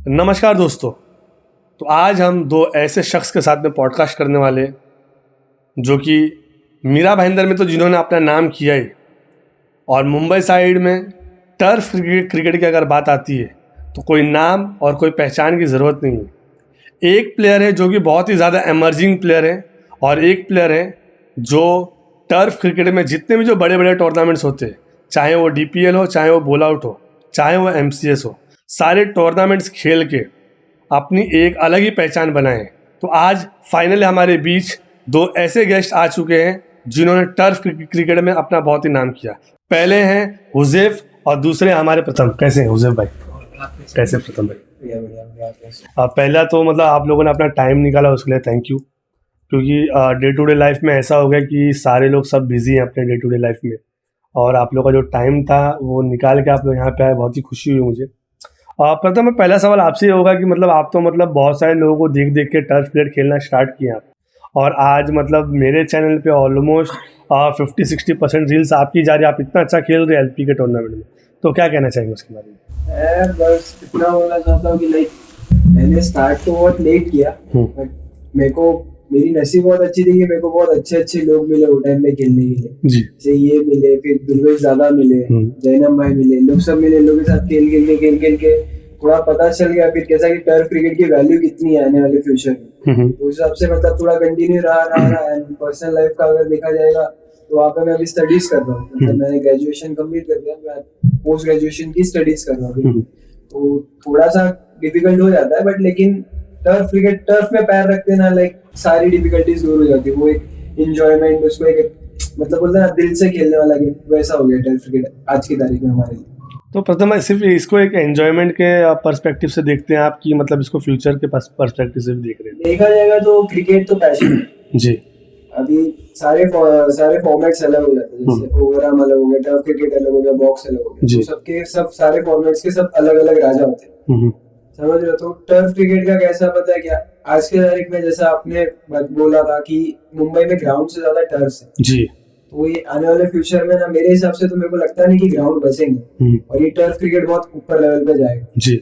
नमस्कार दोस्तों। तो आज हम दो ऐसे शख्स के साथ में पॉडकास्ट करने वाले हैं जो कि मीरा भाईंदर में तो जिन्होंने अपना नाम किया ही, और मुंबई साइड में टर्फ क्रिकेट की अगर बात आती है तो कोई नाम और कोई पहचान की ज़रूरत नहीं है। एक प्लेयर है जो कि बहुत ही ज़्यादा एमर्जिंग प्लेयर है, और एक प्लेयर है जो टर्फ क्रिकेट में जितने भी जो बड़े बड़े टूर्नामेंट्स होते हैं, चाहे वो DPL हो, चाहे वो बॉल आउट हो, चाहे वो MCS हो, सारे टूर्नामेंट्स खेल के अपनी एक अलग ही पहचान बनाए। तो आज फाइनली हमारे बीच दो ऐसे गेस्ट आ चुके हैं जिन्होंने टर्फ क्रिकेट में अपना बहुत ही नाम किया। पहले हैं हुज़ैफ और दूसरे हमारे प्रथम। कैसे हैं हुज़ैफ भाई? कैसे प्रथम भाई? पहला तो मतलब आप लोगों ने अपना टाइम निकाला, उसके लिए थैंक यू। क्योंकि डे टू डे लाइफ में ऐसा हो गया कि सारे लोग सब बिजी हैं अपने डे टू डे लाइफ में, और आप लोग का जो टाइम था वो निकाल के आप लोग यहाँ पे आए, बहुत ही खुशी हुई मुझे। प्रथम में पहला सवाल आपसे ये होगा कि मतलब आप तो मतलब बहुत सारे लोगों को देख देख के टर्फ क्रिकेट खेलना स्टार्ट किया आप, और आज मतलब मेरे चैनल पे ऑलमोस्ट 50-60% रील्स आपकी जा रही है। आप इतना अच्छा खेल रहे हैं LP के टूर्नामेंट में, तो क्या कहना चाहेंगे उसके बारे में? मैं बस इतना बोलना चाहता हूँ कि मैंने स्टार्ट तो बहुत लेट किया, बट मेरे को मेरी नसीब बहुत अच्छी थी कि मेरे को बहुत अच्छे लोग मिले वो टाइम में खेलने के लिए। जैसे ये मिले, फिर दुर्गेश दादा मिले, जैनम भाई मिले, लोग सब मिले। लोगों के साथ खेल के थोड़ा पता चल गया फिर कैसा कि टर्फ क्रिकेट की वैल्यू कितनी है आने वाले फ्यूचर में। तो उस हिसाब से मतलब थोड़ा कंटिन्यू रहा। एंड पर्सनल लाइफ का अगर देखा जाएगा तो वहाँ पे मैं अभी स्टडीज कर रहा हूँ। मतलब मैंने ग्रेजुएशन कंप्लीट कर दिया, मैं पोस्ट ग्रेजुएशन की स्टडीज कर रहा हूँ। तो थोड़ा सा डिफिकल्ट हो जाता है, बट लेकिन टर्फ में पैर रखते ना सारी डिफिकल्टीज दूर हो जाती है। वो एक एंजॉयमेंट, उसको एक मतलब बोलते हैं ना दिल से खेलने वाला गेम, वैसा हो गया टर्फ क्रिकेट आज की तारीख में हमारे लिए। तो प्रथम सिर्फ इसको एक एंजॉयमेंट के पर्सपेक्टिव से देखते हैं आप, कि मतलब इसको फ्यूचर के पर्सपेक्टिव से भी देख रहे हैं? देखा जाएगा तो क्रिकेट तो पैशन है जी। अभी सारे फॉर्मेट्स अलग हो जाते हैं। जैसे ओवरआर्म अलग हो गया, टर्फ क्रिकेट अलग हो गया, बॉक्स अलग हो गया। तो सबके सब सारे फॉर्मेट्स के सब अलग अलग राजा होते हैं, समझ रहे हो? तो टर्फ क्रिकेट का कैसा पता है क्या, आज के तारीख में जैसा आपने बोला था कि मुंबई में ग्राउंड से ज्यादा टर्फ है जी। तो ये आने वाले फ्यूचर में ना मेरे हिसाब से तो मेरे को लगता नहीं कि ग्राउंड बचेंगे, और ये टर्फ क्रिकेट बहुत ऊपर लेवल पे जाएगा जी।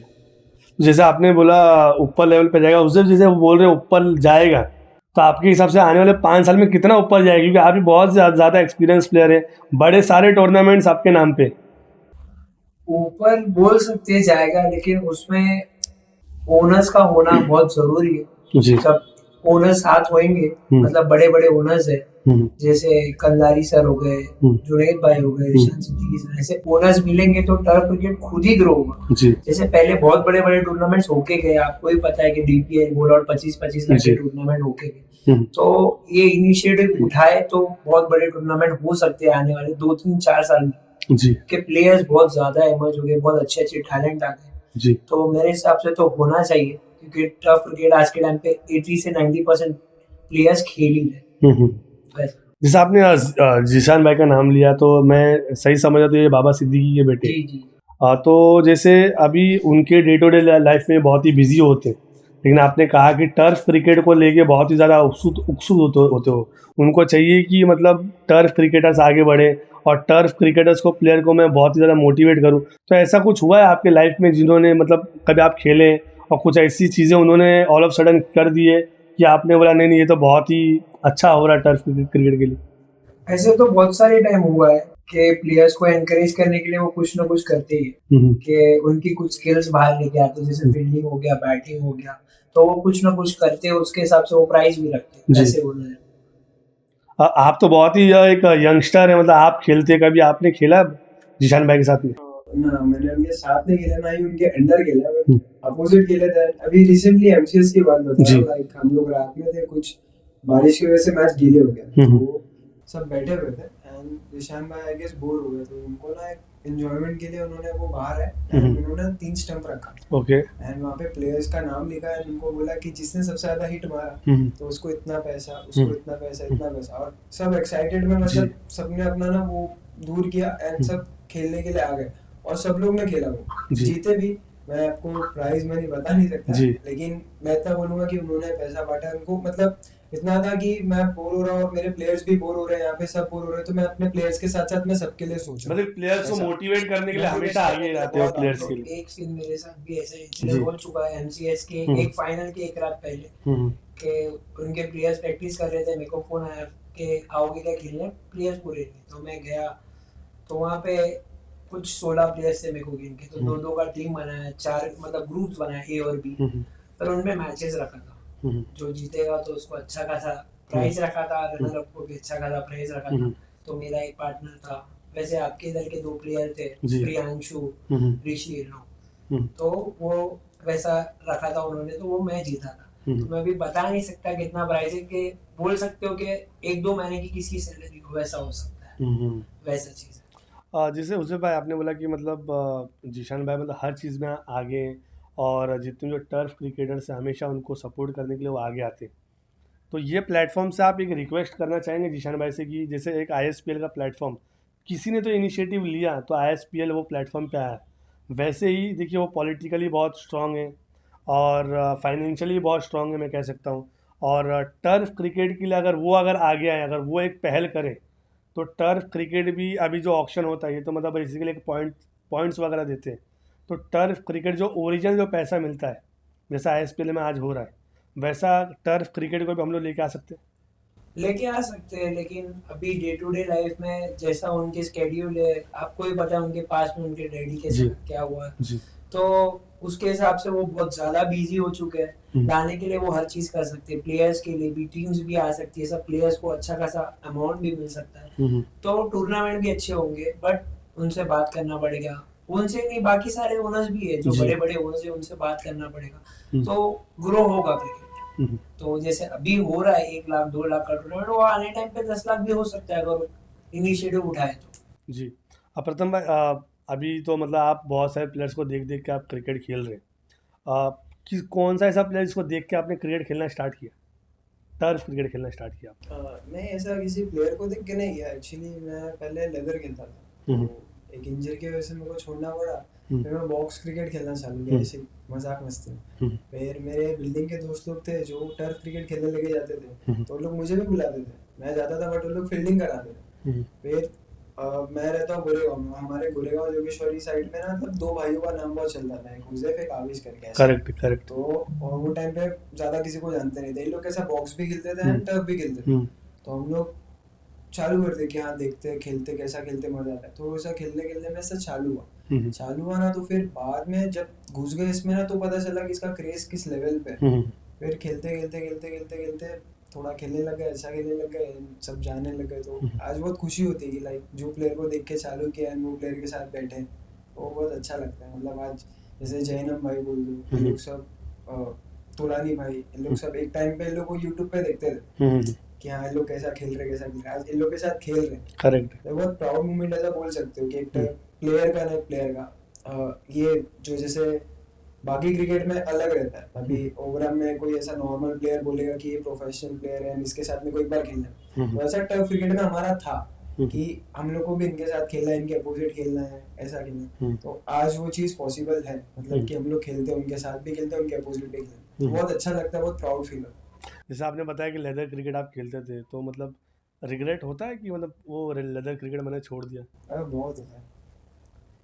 जैसे आपने बोला ऊपर लेवल पे जाएगा, उससे जैसे वो बोल रहे हैं ऊपर जाएगा, तो आपके हिसाब से आने वाले 5 साल में कितना ऊपर जाएगा? क्योंकि आप भी बहुत ज़्यादा एक्सपीरियंस प्लेयर है, बड़े सारे टूर्नामेंट्स आपके नाम पे। ऊपर बोल सकते हैं जाएगा, लेकिन उसमें ओनर्स का होना बहुत जरूरी है जी। जब ओनर्स साथ होंगे, मतलब बड़े बड़े ओनर्स है, जैसे कंदारी सर हो गए, जुनैद भाई हो गए, ईशान सिद्दीकी सर, ऐसे ओनर्स मिलेंगे तो टर्फ क्रिकेट खुद ही ग्रो होगा। जैसे पहले बहुत बड़े बड़े टूर्नामेंट्स होके गए, आपको ही पता है कि DPL बॉल आउट 25-25 लाख के टूर्नामेंट होके गए। तो ये इनिशिएटिव उठाए तो बहुत बड़े टूर्नामेंट हो सकते हैं आने वाले 2-3-4 साल में जी। के प्लेयर्स बहुत ज्यादा इमर्ज हो गए, बहुत अच्छे टैलेंट आ गए। तो मेरे हिसाब से तो होना चाहिए, क्योंकि टर्फ क्रिकेट आज के टाइम पे 80 से 90% प्लेयर्स खेल ही रहे। जैसे आपने जीशान भाई का नाम लिया, तो मैं सही समझा तो ये बाबा सिद्दीकी के बेटे जी। तो जैसे अभी उनके डे टू डे लाइफ में बहुत ही बिजी होते हैं, लेकिन आपने कहा कि टर्फ क्रिकेट को लेके बहुत ही ज़्यादा उत्सुक होते हो। उनको चाहिए कि मतलब टर्फ क्रिकेटर्स आगे बढ़े, और टर्फ क्रिकेटर्स को प्लेयर को मैं बहुत ही ज़्यादा मोटिवेट करूँ। तो ऐसा कुछ हुआ है आपके लाइफ में जिन्होंने मतलब कभी आप खेले और कुछ ऐसी चीज़ें उन्होंने ऑल ऑफ सडन कर दिए कि आपने बोला नहीं ये तो बहुत ही अच्छा हो रहा है टर्फ क्रिकेट के लिए? ऐसे तो बहुत सारे टाइम हुआ है कि प्लेयर्स को एनकरेज करने के लिए वो कुछ ना कुछ करते ही कि उनकी कुछ स्किल्स बाहर लेके आते, जैसे फील्डिंग हो गया, बैटिंग हो गया, तो वो कुछ ना कुछ करते हैं, उसके हिसाब से वो प्राइज भी रखते हैं। ऐसे बोलना है। आप तो बहुत ही एक यंगस्टर है, मतलब आप खेलते, कभी आपने खेला जीशान भाई के साथ में? ना, मैंने उनके साथ नहीं खेला, ना ही उनके अंडर खेला, बट अपोजिट खेले थे। अभी रिसेंटली MCS की बात बता रहा हूं, हम लोग रात में थे, कुछ बारिश की वजह से मैच डिले हो गया, तो सब बैठे हुए थे एंड जीशान भाई आई गेस बोर हो गए, तो उनको ना एक एंजॉयमेंट के लिए उन्होंने वो बाहर है उन्होंने 3 स्टंप रखा ओके एंड वहाँ पे प्लेयर्स का नाम लिखा है, उनको बोला कि जिसने सबसे ज्यादा हिट मारा तो उसको इतना पैसा, उसको इतना पैसा, इतना पैसा, और सब एक्साइटेड में मतलब सबने अपना ना वो दूर किया एंड सब खेलने के लिए आ गए, और सब लोग ने खेला, वो जीते भी। मैं आपको प्राइज मनी बता नहीं सकता, लेकिन मैं इतना बोलूंगा कि उन्होंने पैसा बांटा, उनको मतलब इतना था कि मैं बोर हो रहा हूँ, मेरे प्लेयर्स भी बोर हो रहे हैं, यहाँ पे सब बोर हो रहे हैं, तो मैं अपने प्लेयर्स के साथ साथ मैं सबके लिए सोच रहा हूँ। मतलब प्लेयर्स को ऐसा मोटिवेट करने के लिए हमेशा मोटिवेशन आगे करने के लिए रहते हो बहुत आगे प्लेयर्स हो। के लिए। एक सीन मेरे साथ भी ऐसा जी। इंसिडेंट हो चुका है एमसीएस के एक फाइनल के एक रात पहले, हम्म कि उनके प्लेयर्स प्रैक्टिस कर रहे थे, मेरे को फोन आया कि आओगे क्या खेलने, प्लेयर्स पूरे नहीं, तो मैं गया। तो वहाँ पे कुछ 16 प्लेयर्स थे मेरे को गिन के, तो दो दो का टीम बनाया, चार मतलब ग्रुप्स बनाया, ए और बी। फिर उनमें मैचेस रखा था, जो जीतेगा तो उसको अच्छा खासा प्राइज रखा था, रनर अप को भी अच्छा खासा प्राइज रखा था। तो मेरा एक पार्टनर था, वैसे आपके इधर के 2 प्लेयर थे, प्रियांशु, ऋषि, तो वो वैसा रखा था उन्होंने, तो वो मैं जीता था। तो मैं भी बता नहीं सकता कितना प्राइस है, कि बोल सकते हो कि 1-2 महीने की किसकी सैलरी हो, वैसा हो सकता है, वैसा चीज़ है। जैसे हुसैन भाई आपने बोला कि मतलब जीशान भाई मतलब हर चीज़ में आगे, और जितने जो टर्फ क्रिकेटर्स हैं हमेशा उनको सपोर्ट करने के लिए वो आगे आते हैं। तो ये प्लेटफॉर्म से आप एक रिक्वेस्ट करना चाहेंगे जीशान भाई से कि जैसे एक आईएसपीएल का प्लेटफॉर्म, किसी ने तो इनिशिएटिव लिया तो आईएसपीएल वो प्लेटफॉर्म पे आया, वैसे ही देखिए वो पॉलिटिकली बहुत स्ट्रांग है और फाइनेंशियली बहुत स्ट्रांग है मैं कह सकता हूँ। और टर्फ क्रिकेट के लिए अगर आगे आए, अगर वो एक पहल करें, तो टर्फ क्रिकेट भी अभी जो ऑक्शन होता है ये तो मतलब बेसिकली एक पॉइंट्स वगैरह देते हैं। तो टर्फ क्रिकेट जो ओरिजिनल जो पैसा मिलता है, जैसा आईएसपीएल में आज हो रहा है, वैसा टर्फ क्रिकेट को भी हम लोग लेके आ सकते हैं। लेके आ सकते हैं, लेकिन अभी डे टू डे लाइफ में जैसा उनके स्केड्यूल है, आपको भी पता है उनके पास में उनके डैडी के जी साथ क्या हुआ है। जी। तो उसके हिसाब से वो बहुत ज्यादा बिजी हो चुके हैं। लाने के लिए वो हर चीज कर सकते हैं, प्लेयर्स के लिए भी टीम्स भी आ सकती है, सब प्लेयर्स को अच्छा खासा अमाउंट भी मिल सकता है, तो टूर्नामेंट भी अच्छे होंगे। बट उनसे बात करना पड़ेगा, उनसे नहीं बाकी सारे ओनर्स भी है, जो जी। बड़े बड़े ओनर्स है उनसे बात करना पड़ेगा, तो ग्रो होगा क्रिकेट। तो जैसे अभी हो रहा है 1 लाख 2 लाख का टूर्नामेंट, वो आने टाइम पे 10 लाख भी हो सकता है अगर इनिशिएटिव उठाए तो। जी। अब प्रथम भाई अभी तो मतलब आप बहुत सारे प्लेयर्स को देख देख के आप क्रिकेट खेल रहे हैं। कि कौन सा ऐसा प्लेयर जिसको देख के आपने क्रिकेट खेलना स्टार्ट किया, टर्फ क्रिकेट खेलना स्टार्ट किया आपने? नहीं, ऐसा किसी प्लेयर को देख के नहीं किया। एक्चुअली मैं पहले लेदर खेलता था, हम्म तो एक इंजरी की वजह से मेरे को छोड़ना पड़ा। हम्म फिर मैं बॉक्स क्रिकेट खेलना चालू किया, ऐसे मजाक मस्ती में। हम्म फिर मेरे बिल्डिंग के दोस्त लोग थे जो टर्फ क्रिकेट खेलने लेके जाते थे, तो वो लोग मुझे भी बुलाते थे, मैं जाता था, बट वो लोग फील्डिंग कराते थे। फिर मैं रहता हूँ गोरेगांव में, हमारे गोरेगांव जोगेश्वरी साइड में ना, मतलब 2 भाइयों का नाम बहुत चलता था, एक हुजैफ एक आविश करके ऐसे। Correct correct. तो और वो टाइम पे ज्यादा किसी को जानते नहीं थे, ये लोग कैसा बॉक्स भी खेलते थे एंड टर्फ भी खेलते थे। तो हम लोग चालू कर दे कि हाँ देखते हैं, खेलते कैसा खेलते, मजा आता है। तो ऐसा खेलने खेलने में ऐसा चालू हुआ ना, तो फिर बाद में जब घुस गए इसमें ना, तो पता चला कि इसका क्रेज किस लेवल पे है। फिर खेलते खेलते खेलते खेलते खेलते थोड़ा खेलने लग गए, अच्छा खेलने लग गए, सब जाने लग गए। तो आज बहुत खुशी होती है कि लाइक जो प्लेयर को देख के चालू किया है, वो प्लेयर के साथ बैठे, वो बहुत अच्छा लगता है। मतलब आज जैसे जैनम भाई बोल दो, ये लोग सब तुरानी भाई, ये लोग सब एक टाइम पे इन लोग को यूट्यूब पे देखते थे कि हाँ ये लोग कैसा खेल रहे, कैसा खेल रहे, आज इन लोग के साथ खेल रहे। करेक्ट। तो बहुत प्राउड मोमेंट ऐसा बोल सकते हो कि एक प्लेयर का, ना एक प्लेयर का ये जो जैसे बाकी क्रिकेट में अलग रहता है, अभी ओवरऑल में कोई ऐसा नॉर्मल प्लेयर बोलेगा कि ये प्रोफेशनल प्लेयर है, इसके साथ में कोई बार खेलना है, तो ऐसा टफ क्रिकेट में हमारा था कि हम लोग को भी इनके साथ खेलना है, इनके अपोजिट खेलना है, ऐसा खेलना है। तो आज वो चीज़ पॉसिबल है, मतलब कि हम लोग खेलते हैं, उनके साथ भी खेलते हैं, उनके अपोजिट भी खेलते हैं, बहुत अच्छा लगता है, बहुत प्राउड फील होता है। जैसे आपने बताया कि लेदर क्रिकेट आप खेलते थे, तो मतलब रिग्रेट होता है कि मतलब वो लेदर क्रिकेट मैंने छोड़ दिया? अरे बहुत होता है।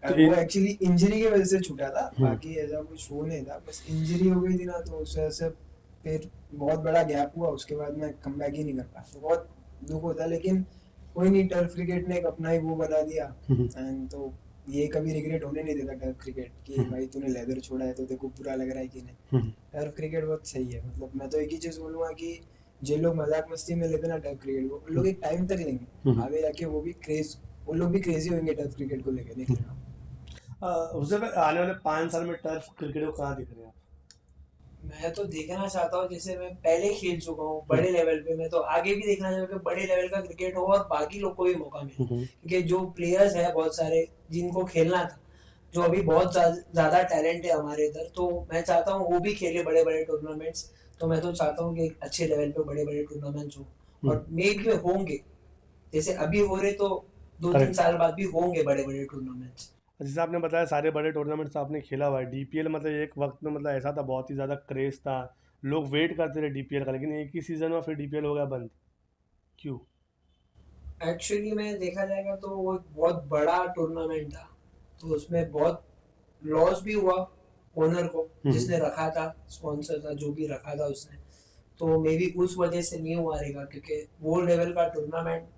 तो वो एक्चुअली इंजरी की वजह से छूटा था, बाकी ऐसा कुछ वो नहीं था, बस इंजरी हो गई थी ना, तो उससे ऐसे फिर बहुत बड़ा गैप हुआ, उसके बाद मैं कम बैक ही नहीं कर पाया, तो बहुत दुख होता है। लेकिन कोई नहीं, टर्फ क्रिकेट ने एक अपना ही वो बना दिया, एंड तो ये कभी रिग्रेट होने नहीं देता टर्फ क्रिकेट कि भाई तूने लेदर छोड़ा है तो देखो बुरा लग रहा है कि नहीं। टर्फ क्रिकेट बहुत सही है, मतलब मैं तो एक ही चीज़ बोलूँगा कि जिन लोग मजाक मस्ती में लेते ना टर्फ क्रिकेट को, उन लोग एक टाइम तक लेंगे, आगे जाके वो भी क्रेज, उन लोग भी क्रेजी होंगे टर्फ क्रिकेट को लेकर, निकलेगा। उससे आने वाले 5 साल में टर्फ क्रिकेट को कहाँ दिख रहे हैं आप? मैं तो देखना चाहता हूँ, जैसे मैं पहले खेल चुका हूँ बड़े लेवल पे, मैं तो आगे भी देखना चाहूँगा कि बड़े लेवल का क्रिकेट हो और बाकी लोग को भी मौका मिले, क्योंकि जो प्लेयर्स है बहुत सारे जिनको खेलना था, जो अभी बहुत ज्यादा टैलेंट है हमारे इधर, तो मैं चाहता हूँ वो भी खेले बड़े बड़े टूर्नामेंट्स। तो मैं तो चाहता हूँ कि एक अच्छे लेवल पे बड़े बड़े टूर्नामेंट्स हो, और मे भी होंगे, जैसे अभी हो रहे, तो 2-3 साल बाद भी होंगे बड़े बड़े टूर्नामेंट्स। जैसे आपने बताया सारे बड़े टूर्नामेंट्स आपने खेला हुआ है, डीपीएल मतलब एक वक्त में मतलब ऐसा था, बहुत ही ज़्यादा क्रेज था, लोग वेट करते रहे डीपीएल का, लेकिन एक ही सीज़न में फिर डीपीएल हो गया बंद, क्यों? एक्चुअली में देखा जाएगा तो वो एक बहुत बड़ा टूर्नामेंट था, तो उसमें बहुत लॉस भी हुआ ओनर को, जिसने रखा था, स्पॉन्सर था जो भी रखा था उसने, तो मे बी उस वजह से नहीं हुआ रहेगा, क्योंकि वो लेवल का टूर्नामेंट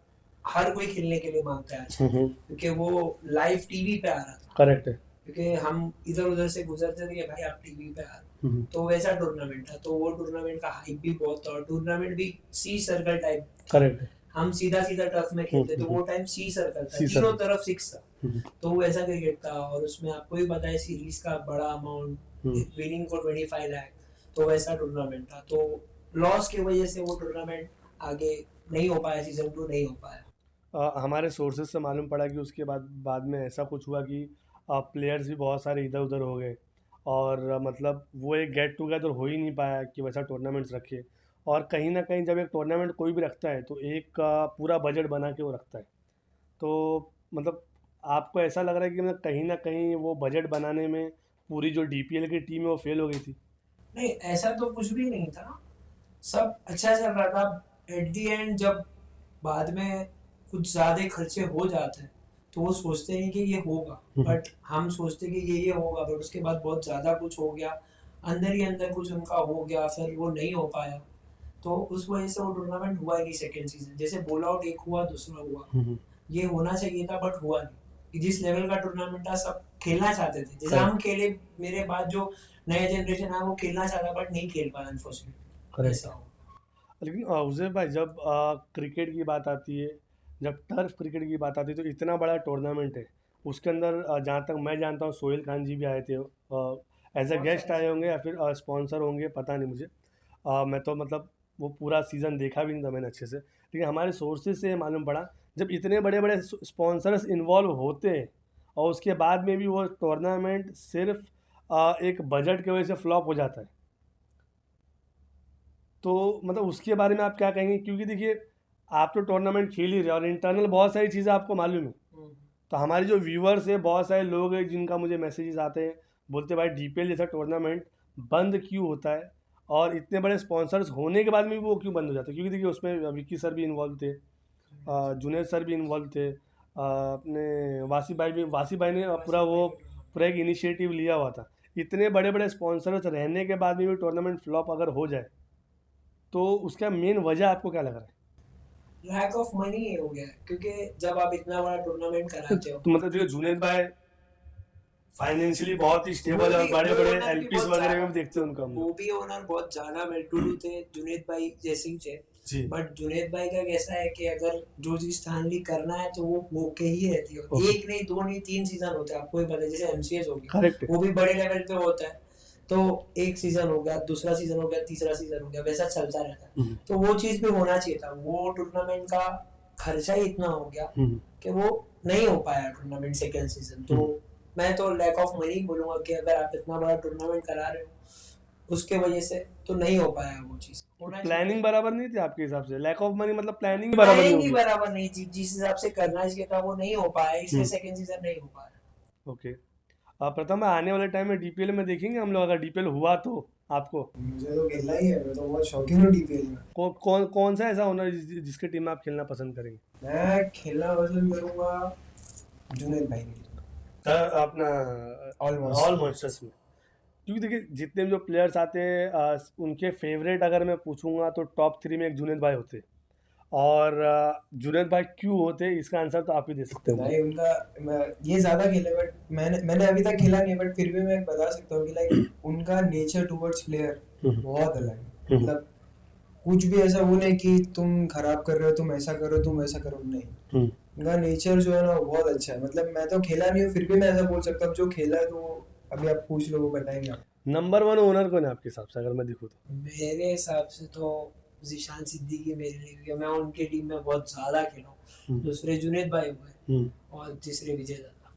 हर कोई खेलने के लिए मांगता है आजकल, क्योंकि वो लाइव टीवी पे आ रहा था। करेक्ट है। क्योंकि हम इधर उधर से गुजरते थे कि भाई आप टीवी पे आ रहे हो, तो वैसा टूर्नामेंट था, तो वो टूर्नामेंट का हाइप भी बहुत था, और टूर्नामेंट भी सी सर्कल टाइप। करेक्ट है। हम सीधा सीधा टर्फ में खेलते, तो वो टाइम सी सर्कल था, तीनों तरफ 6 था, तो वो ऐसा क्रिकेट था, और उसमें आपको भी पता है सीरीज का बड़ा अमाउंट, विनिंग को 25 लाख, तो वैसा टूर्नामेंट था, तो लॉस की वजह से वो टूर्नामेंट आगे नहीं हो पाया, सीजन 2 नहीं हो पाया। हमारे सोर्सेज से मालूम पड़ा कि उसके बाद में ऐसा कुछ हुआ कि प्लेयर्स भी बहुत सारे इधर उधर हो गए, और मतलब वो एक गेट टुगेदर हो ही नहीं पाया कि वैसा टूर्नामेंट्स रखे। और कहीं ना कहीं जब एक टूर्नामेंट कोई भी रखता है तो एक पूरा बजट बना के वो रखता है, तो मतलब आपको ऐसा लग रहा है कि मतलब कहीं ना कहीं वो बजट बनाने में पूरी जो डीपीएल की टीम है वो फेल हो गई थी? नहीं, ऐसा तो कुछ भी नहीं था, सब अच्छा चल रहा था। एट दी एंड जब बाद में कुछ ज्यादा खर्चे हो जाते हैं, तो वो सोचते हैं कि ये होगा, बट हम सोचते कि ये होगा, बट उसके बाद बहुत ज्यादा कुछ हो गया, अंदर ही अंदर कुछ उनका हो गया, फिर वो नहीं हो पाया, तो उस वजह से वो टूर्नामेंट हुआ ही नहीं सेकेंड सीजन। जैसे बोल आउट एक हुआ, दूसरा हुआ, ये होना चाहिए था बट हुआ नहीं, कि जिस लेवल का टूर्नामेंट था सब खेलना चाहते थे, जैसे हम खेले, मेरे बाद जो नया जनरेशन है वो खेलना चाहता बट नहीं खेल पाया अनफॉर्चुनेटली, ऐसा हो। लेकिन उजैर भाई, जब क्रिकेट की बात आती है, जब टर्फ क्रिकेट की बात आती है, तो इतना बड़ा टूर्नामेंट है, उसके अंदर जहाँ तक मैं जानता हूँ सोहेल खान जी भी आए थे, एज अ गेस्ट आए होंगे या फिर स्पॉन्सर होंगे, पता नहीं मुझे। मैं तो मतलब वो पूरा सीज़न देखा भी नहीं था मैंने अच्छे से, लेकिन हमारे सोर्सेज से मालूम पड़ा जब इतने बड़े बड़े स्पॉन्सर्स इन्वॉल्व होते हैं और उसके बाद में भी वो टूर्नामेंट सिर्फ एक बजट की वजह से फ्लॉप हो जाता है, तो मतलब उसके बारे में आप क्या कहेंगे? क्योंकि देखिए, आप तो टूर्नामेंट खेल ही रहे हो और इंटरनल बहुत सारी चीज़ें आपको मालूम है, तो हमारे जो व्यूअर्स हैं, बहुत सारे लोग हैं जिनका मुझे मैसेजेस आते हैं, बोलते भाई डीपीएल जैसा टूर्नामेंट बंद क्यों होता है, और इतने बड़े स्पॉन्सर्स होने के बाद में भी वो क्यों बंद हो जाता है? क्योंकि देखिए उसमें विक्की सर भी इन्वॉल्व थे, जुनेद सर भी इन्वॉल्व थे, अपने वासी भाई ने पूरा एक इनिशिएटिव लिया हुआ था। इतने बड़े बड़े स्पॉन्सर्स रहने के बाद में भी टूर्नामेंट फ्लॉप अगर हो जाए, तो उसका मेन वजह आपको क्या लग रहा है? लैक ऑफ मनी हो गया है, क्योंकि जब आप इतना बड़ा टूर्नामेंट कराते हो, तो मतलब देखिए जुनेद भाई फाइनेंशियली बहुत ही स्टेबल है, और बड़े बड़े एलपीस वगैरह में भी देखते हैं उनका हम वो लोग। भी ओनर बहुत ज्यादा वेल टू डू थे, जुनेद भाई जैसे ही थे, जी। बट जुनेद भाई का कैसा है कि अगर जो चीज स्थानीय करना है तो वो मौके ही रहती है, एक नहीं, दो नहीं, 3 सीजन होते हैं, आपको ही पता है, जैसे एमसीएस हो गया, करेक्ट। वो भी बड़े लेवल पे होता है, तो एक सीजन हो गया, दूसरा सीजन हो गया, तीसरा सीजन हो गया, वैसा चलता रहता है, तो वो चीज भी होना चाहिए था। वो टूर्नामेंट का खर्चा ही इतना हो गया कि वो नहीं हो पाया टूर्नामेंट सेकेंड सीजन, तो मैं तो लैक ऑफ मनी बोलूंगा कि अगर आप इतना बड़ा टूर्नामेंट करा रहे हो उसके वजह से तो नहीं हो पाया वो चीज। प्लानिंग बराबर नहीं थी आपके हिसाब से? लैक ऑफ मनी मतलब प्लानिंग बराबर नहीं होगी? बराबर नहीं थी, जिस हिसाब से करना चाहिए था वो नहीं हो पाया, इसलिए सेकंड सीजन नहीं हो पाया। ओके। प्रथम आने वाले टाइम में डीपीएल में देखेंगे हम लोग, अगर डीपीएल हुआ तो आपको? मुझे तो खेलना ही है, मैं तो बहुत शौकीन हूँ डीपीएल में। कौन सा ऐसा होना जिसके टीम में आप खेलना पसंद करेंगे? मैं खेलना पसंद करूंगा जुनेद भाई के अपना ऑल मॉन्स्टर्स में, क्योंकि देखिए जितने भी जो प्लेयर्स आते हैं उनके फेवरेट अगर मैं पूछूंगा तो टॉप 3 में एक जुनेद भाई होते, और जुनेद भाई क्यों होते इसका आंसर तो आप ही दे सकते हो। भाई उनका ये ज्यादा खेले, बट मैंने अभी तक खेला नहीं, बट फिर भी मैं बता सकता हूँ कि लाइक उनका नेचर टुवर्ड्स प्लेयर बहुत अलग है, मतलब कुछ भी ऐसा वो नहीं कि तुम खराब कर रहे हो, तुम ऐसा करो, तुम वैसा करो, नहीं, उनका नेचर जो है ना वो बहुत अच्छा है। मतलब मैं तो खेला नहीं हूँ, फिर भी मैं ऐसा बोल सकता हूँ, जो खेला है तो अभी आप पूछ लो वो बताएंगे आप। नंबर 1 ओनर कौन है आपके हिसाब से, अगर मैं देखूँ तो? मेरे हिसाब से तो ज़ीशान सिद्दीकी मेरे लिए, क्योंकि मैं उनकी टीम में बहुत ज़्यादा खेला हूँ। दूसरे जुनेद भाई हुए और तीसरे विजय दादा,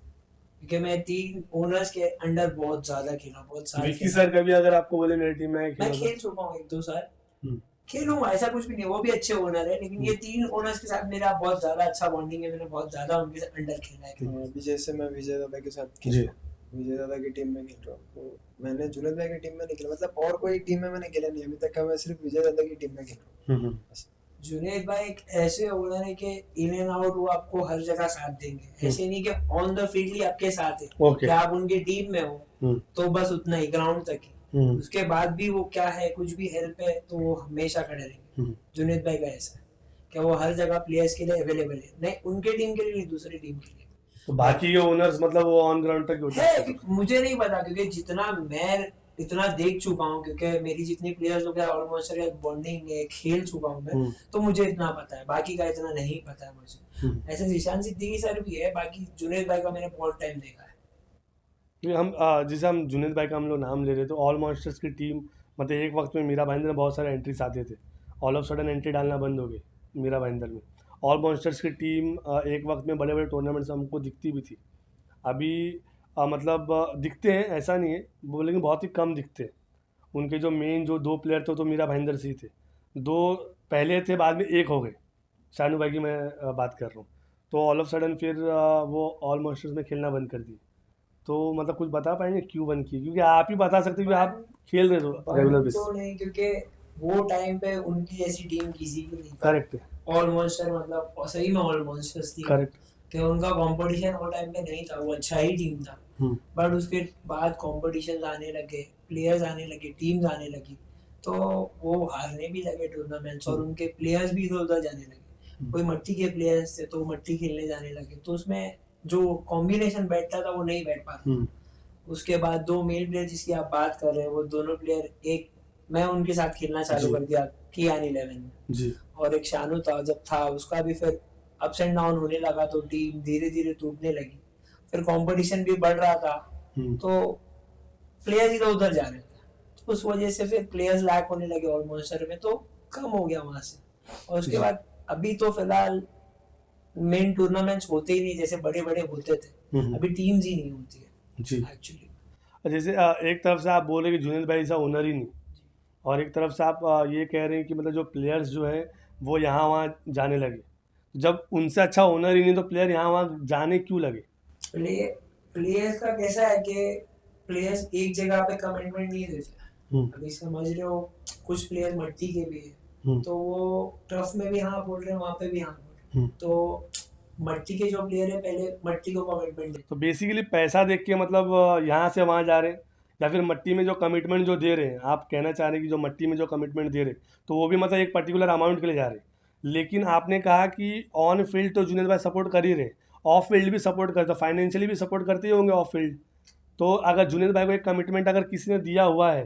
क्योंकि मैं 3 ओनर्स के अंडर बहुत ज़्यादा खेला, बहुत सारे। विक्की सर कभी अगर आपको बोले मेरी टीम में मैं खेल चुका हूँ 1-2 साल, खेलूंगा, ऐसा कुछ भी नहीं, वो भी अच्छे ओनर है, लेकिन ये 3 ओनर्स के साथ मेरा बहुत ज़्यादा अच्छा बॉन्डिंग है, मैंने बहुत ज़्यादा उनके अंडर खेला है। विजय से मैं विजय दादा के साथ खेला। विजय दादा की टीम में खेल रहा हूँ, तो मैंने जुनेद भाई की टीम में नहीं खेला, मतलब और कोई टीम में मैंने खेला नहीं अभी तक का, मैं सिर्फ विजय दादा की टीम में खेल रहा हूँ बस। जुनेद भाई एक ऐसे ओनर है कि इन एंड आउट वो आपको हर जगह साथ देंगे, ऐसे नहीं कि ऑन द फील्ड ही आपके साथ है कि आप उनकी टीम में हो तो बस उतना ही ग्राउंड तक ही, उसके बाद भी वो क्या है कुछ भी हेल्प है तो वो हमेशा खड़े रहेंगे। जुनेद भाई का ऐसा है कि वो हर जगह प्लेयर्स के लिए अवेलेबल है, नहीं उनके टीम के लिए नहीं दूसरी टीम के लिए। तो बाकी के ओनर्स मतलब वो ऑन ग्राउंड तक होते है मुझे नहीं पता, क्योंकि जितना मैं इतना देख चुका हूँ, क्योंकि मेरी जितनी प्लेयर्स लोग ऑलमोस्ट बॉन्डिंग है, खेल चुका हूँ मैं, तो मुझे इतना पता है, बाकी का इतना नहीं पता है मुझे। ऐसे जिशान सिद्दीकी सर भी है, बाकी जुनेद भाई का मैंने बहुत टाइम देखा है। हम जैसे हम जुनेद भाई का हम लोग नाम ले रहे, तो ऑल मॉन्स्टर्स की टीम मतलब एक वक्त में मीरा भाईंदर में बहुत सारे एंट्रीज आते थे, ऑल ऑफ सडन एंट्री डालना बंद हो गई मीरा भाईंदर में। ऑल मॉन्स्टर्स की टीम एक वक्त में बड़े बड़े टूर्नामेंट्स में हमको दिखती भी थी, अभी मतलब दिखते हैं ऐसा नहीं है बोलेंगे, बहुत ही कम दिखते हैं। उनके जो मेन जो 2 प्लेयर थे तो मीरा भाईंदर से ही थे, 2 पहले थे बाद में 1 हो गए, शानू भाई की मैं बात कर रहा हूँ। तो ऑल ऑफ सडन फिर वो ऑल मॉन्स्टर्स में खेलना बंद कर दिए। तो मतलब कुछ बता पाएंगे क्यों बंद किए, क्योंकि आप ही बता सकते हैं कि आप खेल रहे हो रेगुलर बेसिस तो नहीं, क्योंकि वो टाइम पे उनकी जैसी टीम किसी की नहीं। करेक्ट है, ऑल मॉन्स्टर मतलब सही में ऑल मॉन्स्टर्स थी, करेक्ट, कि उनका कंपटीशन वो टाइम पे नहीं था, वो अच्छा ही टीम था। बट उसके बाद कंपटीशन आने लगे, प्लेयर्स आने लगे, टीम्स आने लगी, तो वो हारने भी लगे टूर्नामेंट्स, और उनके प्लेयर्स भी इधर उधर जाने लगे। कोई मट्टी के प्लेयर्स थे तो मट्टी खेलने जाने लगे, तो उसमें जो कॉम्बिनेशन बैठता था वो नहीं बैठ पाता। उसके बाद 2 मेल प्लेयर जिसकी आप बात कर रहे हैं, वो दोनों प्लेयर, एक मैं उनके साथ खेलना चालू कर दिया कियान 11 में, और एक शानू था जब था, उसका भी फिर अप्स एंड डाउन होने लगा, तो टीम धीरे धीरे टूटने लगी, फिर कंपटीशन भी बढ़ रहा था, तो प्लेयर्स इधर उधर जा रहे थे, तो उस वजह से फिर प्लेयर्स लैक होने लगे ऑल मॉन्स्टर में, तो कम हो गया वहां से। और उसके बाद अभी तो फिलहाल मेन टूर्नामेंट्स होते ही नहीं, जैसे बड़े बड़े होते थे, अभी टीम्स ही नहीं होती है एक्चुअली। जैसे एक तरफ से आप बोल रहे हैं कि जुनेद भाई ऐसा ओनर ही नहीं, और एक तरफ से आप ये कह रहे हैं कि मतलब जो प्लेयर्स जो है वो यहाँ वहाँ जाने लगे, जब उनसे अच्छा ओनर ही नहीं तो प्लेयर यहाँ वहाँ जाने क्यों लगे? प्लेयर्स का कैसा है कि प्लेयर्स एक जगह पे कमिटमेंट नहीं देते। अभी समझ रहे हो, कुछ प्लेयर मट्टी के भी है, तो वो टर्फ में भी हाँ बोल रहे हैं, वहाँ पे भी हाँ बोल रहे हैं, तो मट्टी के जो प्लेयर है पहले मट्टी को कमिटमेंट दे। तो बेसिकली पैसा देख के मतलब यहाँ से वहाँ जा रहे हैं, या फिर मट्टी में जो कमिटमेंट जो दे रहे हैं, आप कहना चाह रहे हैं कि जो मट्टी में जो कमिटमेंट दे रहे हैं तो वो भी मतलब एक पर्टिकुलर अमाउंट के लिए जा रहे हैं। लेकिन आपने कहा कि ऑन फील्ड तो जुनेद भाई सपोर्ट कर ही रहे, ऑफ फील्ड भी सपोर्ट करते, फाइनेंशियली भी सपोर्ट करते ही होंगे ऑफ फील्ड। तो अगर जुनेद भाई को एक कमिटमेंट अगर किसी ने दिया हुआ है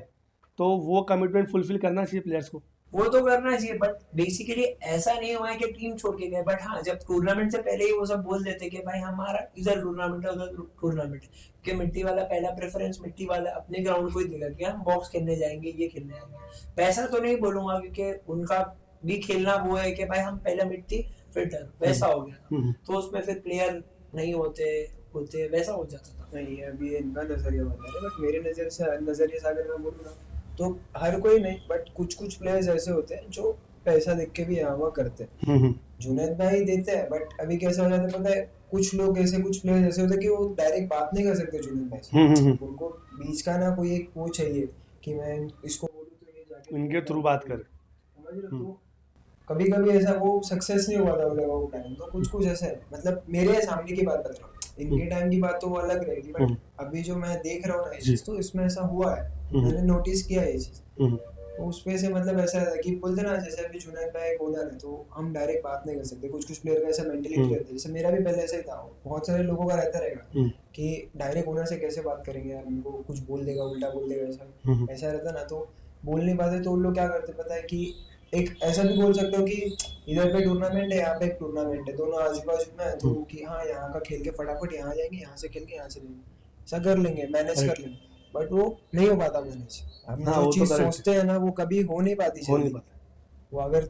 तो वो कमिटमेंट फुलफिल करना चाहिए प्लेयर्स को, वो तो करना चाहिए, बट बेसिकली ऐसा नहीं हुआ है कि टीम छोड़ के गए। बट हाँ, जब टूर्नामेंट से पहले ही वो सब बोल देते कि भाई हमारा इधर टूर्नामेंट है उधर टूर्नामेंट है, कि मिट्टी वाला पहला प्रेफरेंस मिट्टी वाला अपने ग्राउंड को ही देगा कि हम बॉक्स खेलने जाएंगे, ये खेलने जाएंगे। पैसा तो नहीं बोलूंगा, क्योंकि उनका भी खेलना वो है कि भाई हम पहले मिट्टी फिर टर्फ, वैसा हो गया, तो उसमें फिर प्लेयर नहीं होते वैसा हो जाता था। नहीं, अभी इनका नजरिया बता रहे, बट मेरे नजरिए से अगर मैं बोलूँ ना, तो हर कोई नहीं, बट कुछ कुछ प्लेयर्स ऐसे होते हैं जो पैसा देख के भी यहाँ वहाँ करते हैं। जुनेद भाई देते हैं, बट अभी कैसा हो जाता है पता है, कुछ लोग ऐसे, कुछ प्लेयर्स ऐसे होते हैं कि वो डायरेक्ट बात नहीं कर सकते जुनेद भाई से, उनको बीच का ना कोई एक वो चाहिए कि मैं इसको बोलूँ तो ये जाके इनके थ्रू बात करे, समझ रहे हो। तो कभी कभी ऐसा वो सक्सेस नहीं हुआ था वो टाइम, तो कुछ कुछ ऐसा है, मतलब मेरे सामने की बात बता रहा हूँ, इनके टाइम की बात तो वो अलग रहेगी, बट अभी जो मैं देख रहा हूँ ना ये चीज, तो इसमें ऐसा हुआ है, मैंने नोटिस किया ये चीज। तो उसमें से मतलब ऐसा है कि बोलते ना, जैसे अभी जुनेद भाई एक ओनर है तो हम डायरेक्ट बात नहीं कर सकते, कुछ कुछ प्लेयर का ऐसा मेंटलिटी रहता है, जैसे मेरा भी पहले ऐसा ही था, बहुत सारे लोगों का रहता रहेगा कि डायरेक्ट ओनर से कैसे बात करेंगे यार, उनको कुछ बोल देगा, उल्टा बोल देगा, ऐसा रहता ना, तो बोल नहीं पाते। तो उन लोग क्या करते पता है कि एक ऐसा भी बोल सकते हो कि इधर पे टूर्नामेंट है, यहाँ पे एक टूर्नामेंट है, दोनों आजू बाजू में है, तो कि हाँ यहाँ का खेल के फटाफट यहाँ जाएंगे, यहाँ से खेल के यहाँ चलेंगे, ऐसा कर लेंगे, मैनेज कर लेंगे, बट वो नहीं हो पाता मैनेज। हम जो चीज सोचते हैं ना वो कभी हो नहीं पाती, वो अगर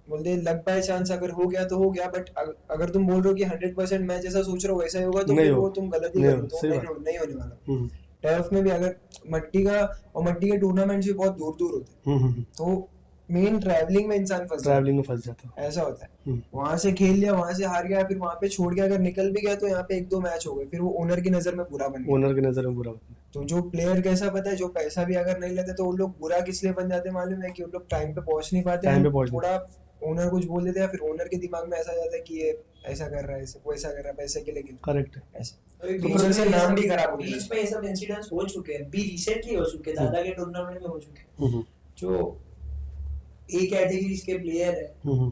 बोलते लक बाय चांस अगर हो गया तो हो गया, बट अगर तुम बोल रहे हो कि 100% मैं जैसा सोच रहा हूँ वैसा ही होगा, तो फिर वो तुम गलत ही कर रहे हो, तो नहीं होने वाला। टर्फ में भी अगर मट्टी का, और मट्टी के टूर्नामेंट्स भी बहुत दूर दूर होते हैं, तो मेन ट्रैवलिंग में इंसान फंस ट्रैवलिंग में फंस जाता है, ऐसा होता है। वहां से खेल लिया, वहां से हार गया, फिर वहां पे छोड़ गया, अगर निकल भी गया तो यहाँ पे 1-2 मैच हो गए, फिर वो ओनर की नजर में बुरा बन गया। ओनर की नज़र में बुरा होता है। तो जो प्लेयर कैसा पता है, जो पैसा भी अगर नहीं लेते तो उन लोग बुरा किस लिए बन जाते हैं मालूम है, कि उन लोग टाइम पे पहुंच नहीं पाते टाइम हैं, पे पहुंच नहीं। थोड़ा ओनर कुछ बोल देते हैं, फिर ओनर के दिमाग में ऐसा आ जाता है कि ये ऐसा कर रहा है, वो ऐसा कर रहा है, पैसे के लिए खेल करेक्ट है। ऐसा। तो ये तो बीच फिर से में ये नाम सब- भी खराब हो गया। बीच में ये सब इंसिडेंट्स हो चुके हैं, भी रिसेंटली हो चुके हैं, दादा के टूर्नामेंट में हो चुके हैं। हम्म, जो ए कैटेगरीज के प्लेयर है हम्म,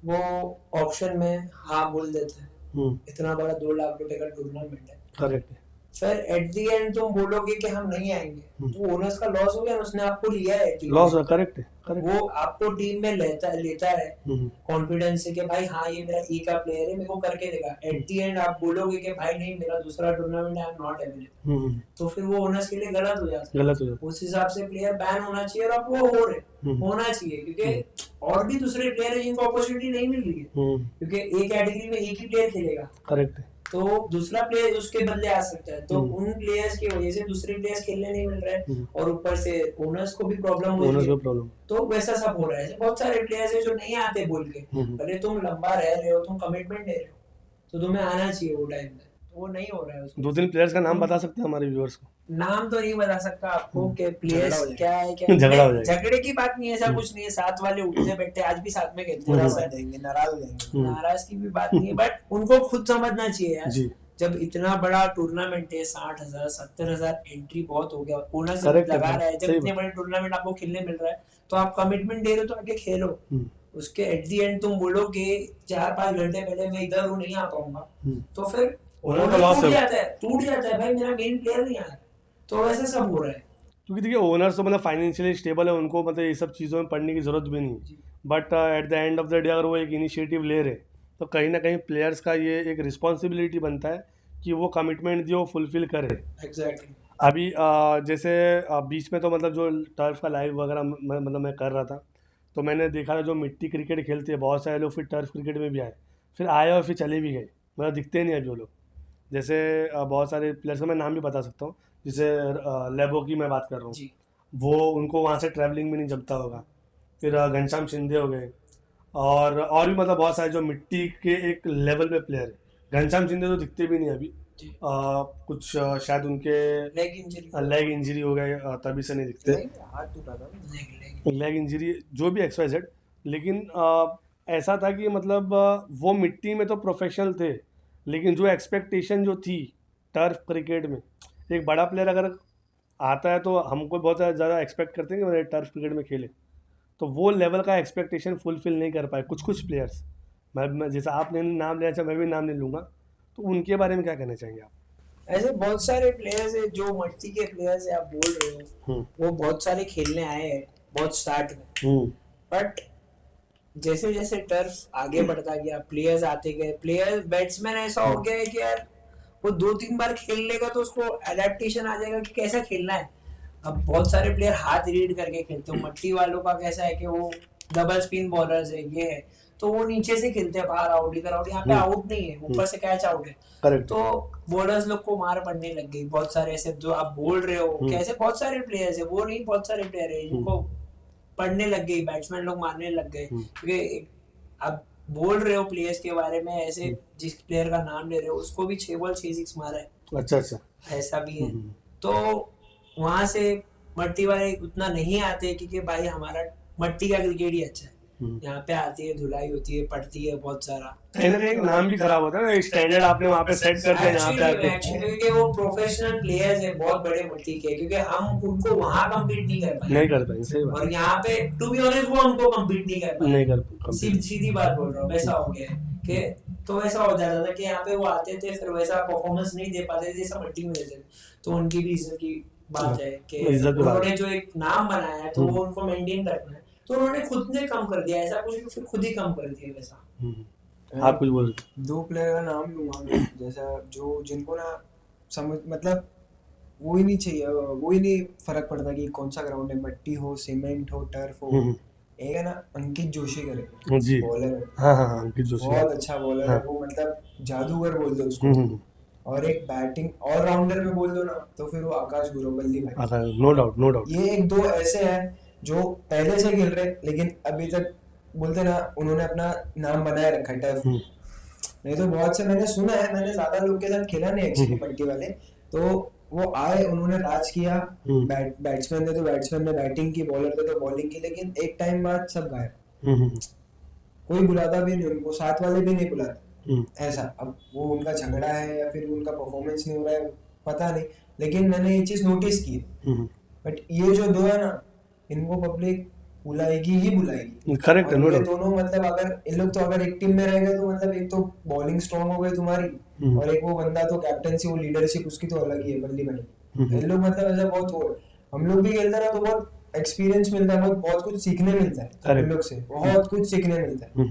वो ऑप्शन में हाँ बोल देते हैं, हम्म, इतना बड़ा 2 लाख रुपए का टूर्नामेंट है, करेक्ट है। फिर एट द एंड तुम बोलोगे कि हम नहीं आएंगे, तो ओनर्स का लॉस हो गया, उसने आपको लिया है टीम लॉस में। है, करेक्ट है, करेक्ट। वो आपको टीम में लेता है हम्म, कॉन्फिडेंस से कि भाई हाँ ये मेरा ई का प्लेयर है, मेरे को करके देगा। एट द एंड आप बोलोगे कि भाई नहीं मेरा दूसरा tournament I am not available, hmm, तो फिर वो ओनर्स के लिए गलत हो जाता है। गलत हो जाता उस हिसाब से प्लेयर बैन होना चाहिए, और अब वो हो रहे होना चाहिए, क्योंकि और भी दूसरे प्लेयर है जिनको अपॉर्चुनिटी नहीं मिल रही है, है। क्योंकि ए कैटेगरी में एक ही प्लेयर खेलेगा, करेक्ट है। तो दूसरा प्लेयर उसके बदले आ सकता है, तो उन प्लेयर्स की वजह से दूसरे प्लेयर्स खेलने नहीं मिल रहे हैं, और ऊपर से ओनर्स को भी प्रॉब्लम हो ओनर्स रही है। को प्रॉब्लम। तो वैसा सब हो रहा है। बहुत सारे प्लेयर्स हैं जो नहीं आते बोल के, अरे तुम लंबा रह रहे हो, तुम कमिटमेंट दे रहे हो, तो तुम्हें आना चाहिए वो टाइम में, तो वो नहीं हो रहा है उसमें। 2-3 प्लेयर्स का नाम बता सकते हैं हमारे व्यूअर्स को? नाम तो नहीं बता सकता आपको कि प्लेयर्स क्या है क्या झगड़ा हो जाएगा। झगड़े की बात नहीं है, ऐसा कुछ नहीं है, साथ वाले उठते बैठते आज भी साथ में खेलते थोड़ा हैं, सा देंगे, नाराज हो जाएंगे। नाराज की भी बात नहीं है, बट उनको खुद समझना चाहिए यार। जी। जब इतना बड़ा टूर्नामेंट है, 60,000 70,000 एंट्री बहुत हो गया, ओनर से Correct लगा है, रहा है, जब सही इतने बड़े टूर्नामेंट आपको खेलने मिल रहा है, तो आप कमिटमेंट दे रहे हो तो आके खेलो। उसके एट दी एंड तुम बोलोगे 4-5 घंटे पहले मैं इधर हूँ, नहीं आ पाऊंगा, तो फिर ओनर का लॉस टूट है। जाता है भाई, मेरा मेन प्लेयर नहीं आ रहा, तो वैसे सब हो रहा है। क्योंकि देखिए ओनर्स तो मतलब फाइनेंशियली स्टेबल है, उनको मतलब ये सब चीज़ों में पढ़ने की ज़रूरत भी नहीं है, but at the end of the day अगर वो एक इनिशिएटिव ले रहे तो कहीं ना कहीं प्लेयर्स का ये एक रिस्पॉन्सिबिलिटी बनता है कि वो कमिटमेंट जो फुलफिल करे। एग्जैक्टली। अभी जैसे बीच में तो मतलब जो टर्फ का लाइव वगैरह मतलब मैं कर रहा था, तो मैंने देखा था जो मिट्टी क्रिकेट खेलते हैं बहुत सारे लोग फिर टर्फ क्रिकेट में भी आए, फिर आए और फिर चले भी गए, मतलब दिखते नहीं अभी वो लोग। जैसे बहुत सारे प्लेयर्स का मैं नाम भी बता सकता हूँ, जैसे लेबो की मैं बात कर रहा हूँ, वो उनको वहाँ से ट्रैवलिंग भी नहीं जमता होगा। फिर घनश्याम शिंदे हो गए, और भी मतलब बहुत सारे जो मिट्टी के एक लेवल पे प्लेयर है। घनश्याम शिंदे तो दिखते भी नहीं अभी, कुछ शायद उनके लेग इंजरी हो गए, तभी से नहीं दिखते। हाथ टूटा था, लेग इंजरी जो भी XYZ, लेकिन ऐसा था कि मतलब वो मिट्टी में तो प्रोफेशनल थे, लेकिन जो एक्सपेक्टेशन जो थी टर्फ क्रिकेट में, एक बड़ा प्लेयर अगर आता है तो हमको बहुत ज़्यादा एक्सपेक्ट करते हैं कि मतलब टर्फ क्रिकेट में खेले, तो वो लेवल का एक्सपेक्टेशन फुलफिल नहीं कर पाए कुछ प्लेयर्स। मैं जैसा आपने नाम लिया, मैं भी नाम नहीं लूँगा, तो उनके बारे में क्या कहना चाहेंगे आप? ऐसे बहुत सारे प्लेयर्स है जो मट्टी के प्लेयर्स है, आप बोल रहे हो, वो बहुत सारे खेलने आए हैं बहुत स्टार्ट में, बट जैसे जैसे टर्फ आगे बढ़ता गया, प्लेयर्स आते गए, प्लेयर बैट्समैन ऐसा हो गया है कि यार वो 2-3 बार खेल लेगा तो उसको एडेप्टेशन आ जाएगा कि कैसा खेलना है। अब बहुत सारे प्लेयर हाथ रीड करके खेलते हो, मट्टी वालों का कैसा है कि वो डबल स्पिन बॉलर्स है, ये है, तो वो नीचे से खेलते हैं, बाहर आउट इधर आउट, यहाँ पे आउट नहीं है, ऊपर से कैच आउट है, तो बॉलर्स लोग को मार पड़ने लग गई। बहुत सारे ऐसे जो आप बोल रहे हो कैसे बहुत सारे प्लेयर्स है, वो नहीं बहुत सारे प्लेयर है जिनको पढ़ने लग गई, बैट्समैन लोग मारने लग गए, क्योंकि आप बोल रहे हो प्लेयर्स के बारे में, ऐसे जिस प्लेयर का नाम ले रहे हो उसको भी 6 बॉल 6 6 मारा है। अच्छा, ऐसा भी है। तो वहां से मट्टी वाले उतना नहीं आते क्योंकि भाई हमारा मट्टी का क्रिकेट ही अच्छा है, यहाँ पे आती है, धुलाई होती है, पड़ती है बहुत सारा, एक नाम भी खराब होता है ना, स्टैंडर्ड आपने वहाँ पे सेट करते हैं यहाँ पे आके। क्योंकि वो प्रोफेशनल प्लेयर्स है बहुत बड़े मट्टी के, क्योंकि हम उनको वहाँ कम्पीट नहीं कर पाए, सही बात। और यहाँ पे टू बी ऑनेस्ट वो हमको कम्पीट नहीं कर पाए, सीधी बात बोल रहा हूँ, वैसा हो गया कि तो वैसा हो जाता था कि यहाँ पे वो आते थे फिर वैसा परफॉर्मेंस नहीं दे पाते थे जैसा मट्टी में देते थे, तो उनकी भी इज्जत की बात है कि उन्होंने जो एक नाम बनाया है तो वो उनको मेंटेन रखना है, तो उन्होंने खुद ने कम कर दिया, ऐसा कुछ फिर खुद ही कम कर दिया वैसा। आप कुछ बोल रहे थे? 2 प्लेयर का नाम लूंगा मैं, जैसा जो जिनको ना समझ मतलब वो ही नहीं चाहिए, वो ही नहीं फर्क पड़ता कि कौन सा ग्राउंड है, मट्टी हो, सीमेंट हो, टर्फ हो। एक है ना अंकित जोशी करके जी, बॉलर है, हाँ अंकित जोशी बहुत अच्छा बॉलर है वो, मतलब जादूगर बोल दो उसको। और एक बैटिंग ऑलराउंडर में बोल दो ना तो फिर वो आकाश गुरुवल्ली भाई, नो डाउट। ये 1-2 ऐसे हैं जो पहले से खेल रहे लेकिन अभी तक बोलते ना उन्होंने अपना नाम बनाए रखा है टर्फ। नहीं तो बहुत से मैंने सुना है, मैंने ज्यादा लोग के साथ खेला नहीं एक्चुअली मल्टी वाले, तो वो आए उन्होंने राज किया, बैट्समैन थे तो बैट्समैन ने बैटिंग की, बॉलर थे तो बॉलिंग की, लेकिन एक टाइम बाद सब गायब, कोई बुलाता भी नहीं उनको, साथ वाले भी नहीं बुलाते ऐसा। अब वो उनका झगड़ा है या फिर उनका परफॉर्मेंस नहीं हो रहा है पता नहीं, लेकिन मैंने ये चीज नोटिस की है। बट ये जो दो है ना, इनको पब्लिक बुलाएगी ही बुलाएगी। करेक्ट है, ये दोनों मतलब अगर इन लोग तो अगर एक टीम में रह गए तो मतलब एक तो बॉलिंग स्ट्रॉन्ग हो गई तुम्हारी, और एक वो बंदा तो कैप्टनसी वो लीडरशिप उसकी तो अलग ही है बल्ली भाई। इन लोग मतलब ऐसा बहुत हो, हम लोग भी खेलते ना तो बहुत एक्सपीरियंस मिलता है, बहुत कुछ सीखने मिलता है इन लोग से, बहुत कुछ सीखने मिलता है।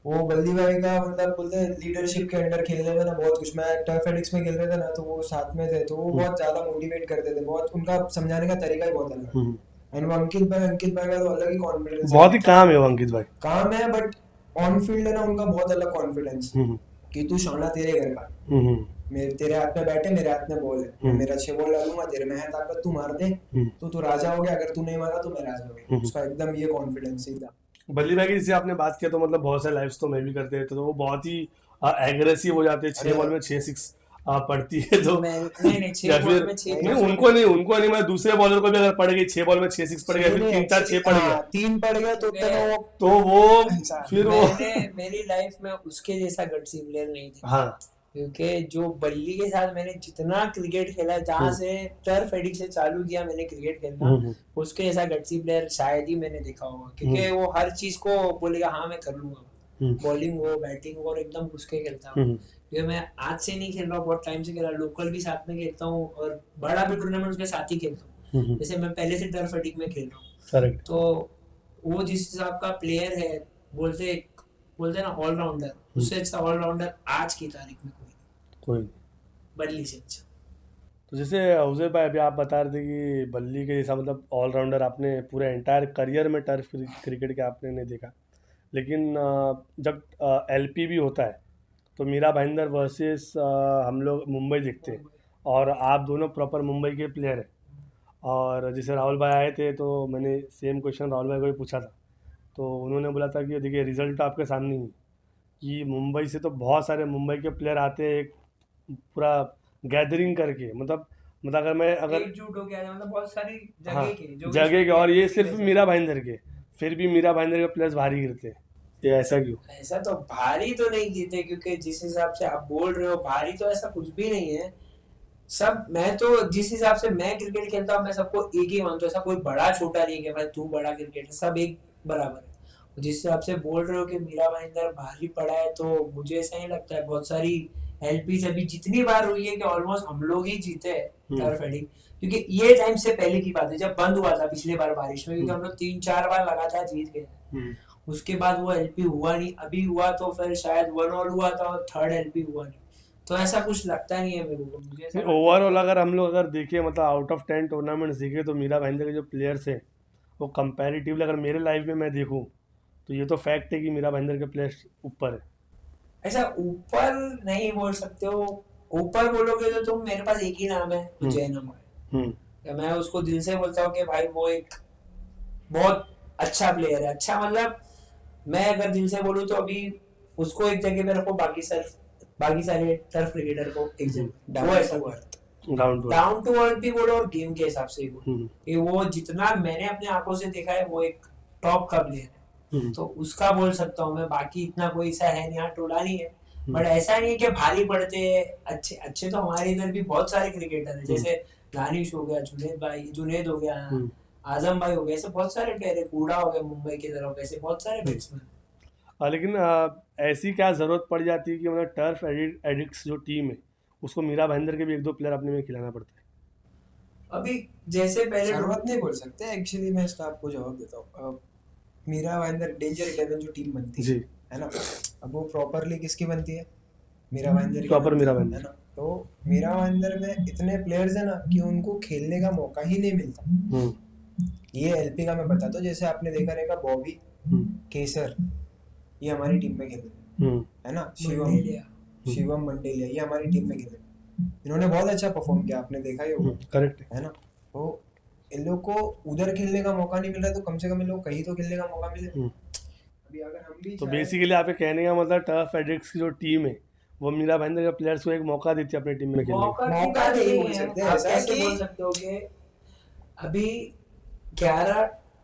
वो बल्दी भाई का मतलब बोलते हैं लीडरशिप के अंडर खेलने में ना बहुत कुछ, मैं टर्फ एडिक्स में खेल रहे थे ना तो वो साथ में थे तो वो बहुत ज्यादा मोटिवेट करते थे, बहुत उनका समझाने का तरीका ही बहुत अलग है। एंड वो अंकित भाई का तो अलग ही कॉन्फिडेंस, बहुत ही काम है वो अंकित भाई, काम है, बट ऑन फील्ड है ना उनका बहुत अलग कॉन्फिडेंस कि तू शाना तेरे घर का, मेरे तेरे हाथ में बैठे मेरे हाथ में बॉल है, मेरा 6 बॉल डालूंगा तेरे में है ताकत, तू मार दे तो तू राजा हो गया, अगर तू नहीं मारा तो मैं राजा हो गया। उसका एकदम ये कॉन्फिडेंस सीधा। बल्ली भाई की जैसे आपने बात किया तो मतलब बहुत सारे लाइव्स तो मैं भी करते रहते, तो वो बहुत ही एग्रेसिव हो जाते हैं, 6 बॉल में 6 6 पड़ती है तो नहीं या फिर नहीं उनको नहीं मैं दूसरे बॉलर को भी अगर पड़ गई 6 बॉल में 6 6 पड़ गया, फिर 3 4 6 पड़ गया, 3 पड़ गया तो वो फिर वो मेरी लाइफ में उसके जैसा गट्सी प्लेयर नहीं था। हाँ, क्योंकि जो बल्ली के साथ मैंने जितना क्रिकेट खेला, जहाँ से टर्फ एडिक्ट से चालू किया मैंने क्रिकेट खेलना, उसके जैसा गट्सी प्लेयर शायद ही मैंने देखा होगा। क्योंकि वो हर चीज को बोलेगा हाँ मैं कर लूंगा, बॉलिंग हो बैटिंग हो, और एकदम घुस के खेलता हूँ। क्योंकि मैं आज से नहीं खेल रहा हूँ, बहुत टाइम से खेला, लोकल भी साथ में खेलता हूँ और बड़ा भी टूर्नामेंट उसके साथ ही खेलता हूँ। जैसे मैं पहले से टर्फ एडिक्ट में खेल रहा हूँ, तो वो जिस हिसाब का प्लेयर है, बोलते ना ऑलराउंडर, उससे अच्छा ऑलराउंडर आज की तारीख में कोई बल्ली से अच्छा। तो जैसे उजैर भाई अभी आप बता रहे थे कि बल्ली के जैसा मतलब ऑलराउंडर आपने पूरे एंटायर करियर में टर्फ क्रिकेट के आपने नहीं देखा, लेकिन जब एलपी भी होता है तो मीरा भाईंदर वर्सेस हम लोग मुंबई देखते हैं, और आप दोनों प्रॉपर मुंबई के प्लेयर हैं। और जैसे राहुल भाई आए थे तो मैंने सेम क्वेश्चन राहुल भाई को भी पूछा था, तो उन्होंने बोला था कि देखिए रिजल्ट तो आपके सामने ही है कि मुंबई से तो बहुत सारे मुंबई के प्लेयर आते हैं एक पूरा गैदरिंग करके, मतलब अगर एकजुट हो गया, मतलब बहुत सारी हाँ जगह के, और ये सिर्फ मीरा भाईंदर के, फिर भी मीरा भाईंदर के प्लेयर्स भारी गिरते हैं, ये ऐसा क्यों? ऐसा तो भारी तो नहीं गिरते, क्योंकि जिस हिसाब से आप बोल रहे हो भारी तो ऐसा कुछ भी नहीं है। सब मैं तो जिस हिसाब से मैं क्रिकेट खेलता हूँ मैं सबको एक ही मानता हूँ, ऐसा कोई बड़ा छोटा नहीं है भाई तू बड़ा क्रिकेटर, सब एक बराबर है। जिस हिसाब से बोल रहे हो कि मीरा भाईंदर भारी पड़ा है, तो मुझे ऐसा नहीं लगता है। बहुत सारी एलपी अभी जितनी बार हुई है कि ऑलमोस्ट हम लोग ही जीते हैं टर्फ एडिक्ट, क्योंकि ये टाइम से पहले की बात है जब बंद हुआ था पिछले बार बारिश में, क्योंकि हम लोग 3-4 बार लगातार जीत गए, उसके बाद वो एलपी हुआ नहीं, अभी हुआ तो फिर शायद 1 ऑल हुआ था और 3rd एलपी हुआ नहीं, तो ऐसा कुछ लगता नहीं है मेरे को। मुझे ओवरऑल अगर हम लोग अगर देखें मतलब आउट ऑफ 10 टूर्नामेंट्स देखें तो मीरा भाईंदर के जो प्लेयर्स हैं वो कंपैरेटिवली अगर मेरे लाइफ में मैं देखूं तो ये तो फैक्ट है कि मीरा भाईंदर के प्लेयर्स ऊपर है। ऐसा ऊपर नहीं बोल सकते हो, ऊपर बोलोगे तो तुम, मेरे पास एक ही नाम है जैन अमर, मैं उसको दिल से बोलता हूँ कि भाई वो एक बहुत अच्छा प्लेयर है। अच्छा मतलब मैं अगर दिल से बोलूँ तो अभी उसको एक जगह पे रखो, बाकी सारे टर्फ क्रिकेटर को एक जगह, वो ऐसा डाउन टू अर्थ भी बोलो और गेम के हिसाब से भी बोलो कि वो जितना मैंने अपने आंखों से देखा है वो एक टॉप का प्लेयर है, तो उसका बोल सकता हूँ मैं। बाकी इतना कोई ऐसा है नहीं, यहाँ टोला नहीं है, बट ऐसा नहीं है कि भारी पड़ते हैं। अच्छे तो हमारे इधर भी बहुत सारे क्रिकेटर हैं, जैसे दानिश हो गया, जुनेद हो गया, आजम भाई हो गए, ऐसे बहुत सारे प्लेयर है, कूड़ा हो गया मुंबई की तरफ, ऐसे बहुत सारे बैट्समैन। लेकिन ऐसी क्या ज़रूरत पड़ जाती है कि मतलब टर्फ एडिक्ट्स जो टीम है उसको मीरा भाईंदर के भी 1-2 प्लेयर अपने में खिलाना पड़ता है? अभी जैसे पहले जरूरत नहीं बोल सकते एक्चुअली, मैं इसका आपको जवाब देता हूँ। मीरा भाईंदर डेंजर 11 जो टीम बनती है ना, अब वो प्रॉपरली किसकी बनती है? मीरा भाईंदर की, प्रॉपर मीरा भाईंदर है ना। तो मीरा भाईंदर में इतने प्लेयर्स है ना कि उनको खेलने का मौका ही नहीं मिलता। ये एलपी का मैं बताता हूँ, जैसे आपने देखा रहेगा बॉबी केसर, ये हमारी टीम में खेले है ना, शिवम मंडेलिया ये हमारी टीम में खेले, इन्होंने बहुत अच्छा परफॉर्म किया, आपने देखा ही होगा, करेक्ट है ना। तो इन लोग को उधर खेलने का मौका नहीं मिल रहा, तो कम से कम इन लोग कहीं तो खेलने का मौका मिले। अभी अगर हम भी तो बेसिकली आपके कहने का मतलब टर्फ एडिक्ट्स की जो टीम है वो मीरा भाईंदर के प्लेयर्स को एक मौका देती है अपनी टीम में खेलने का। मौका नहीं बोल सकते, आप ऐसा कैसे कि बोल सकते हो कि अभी 11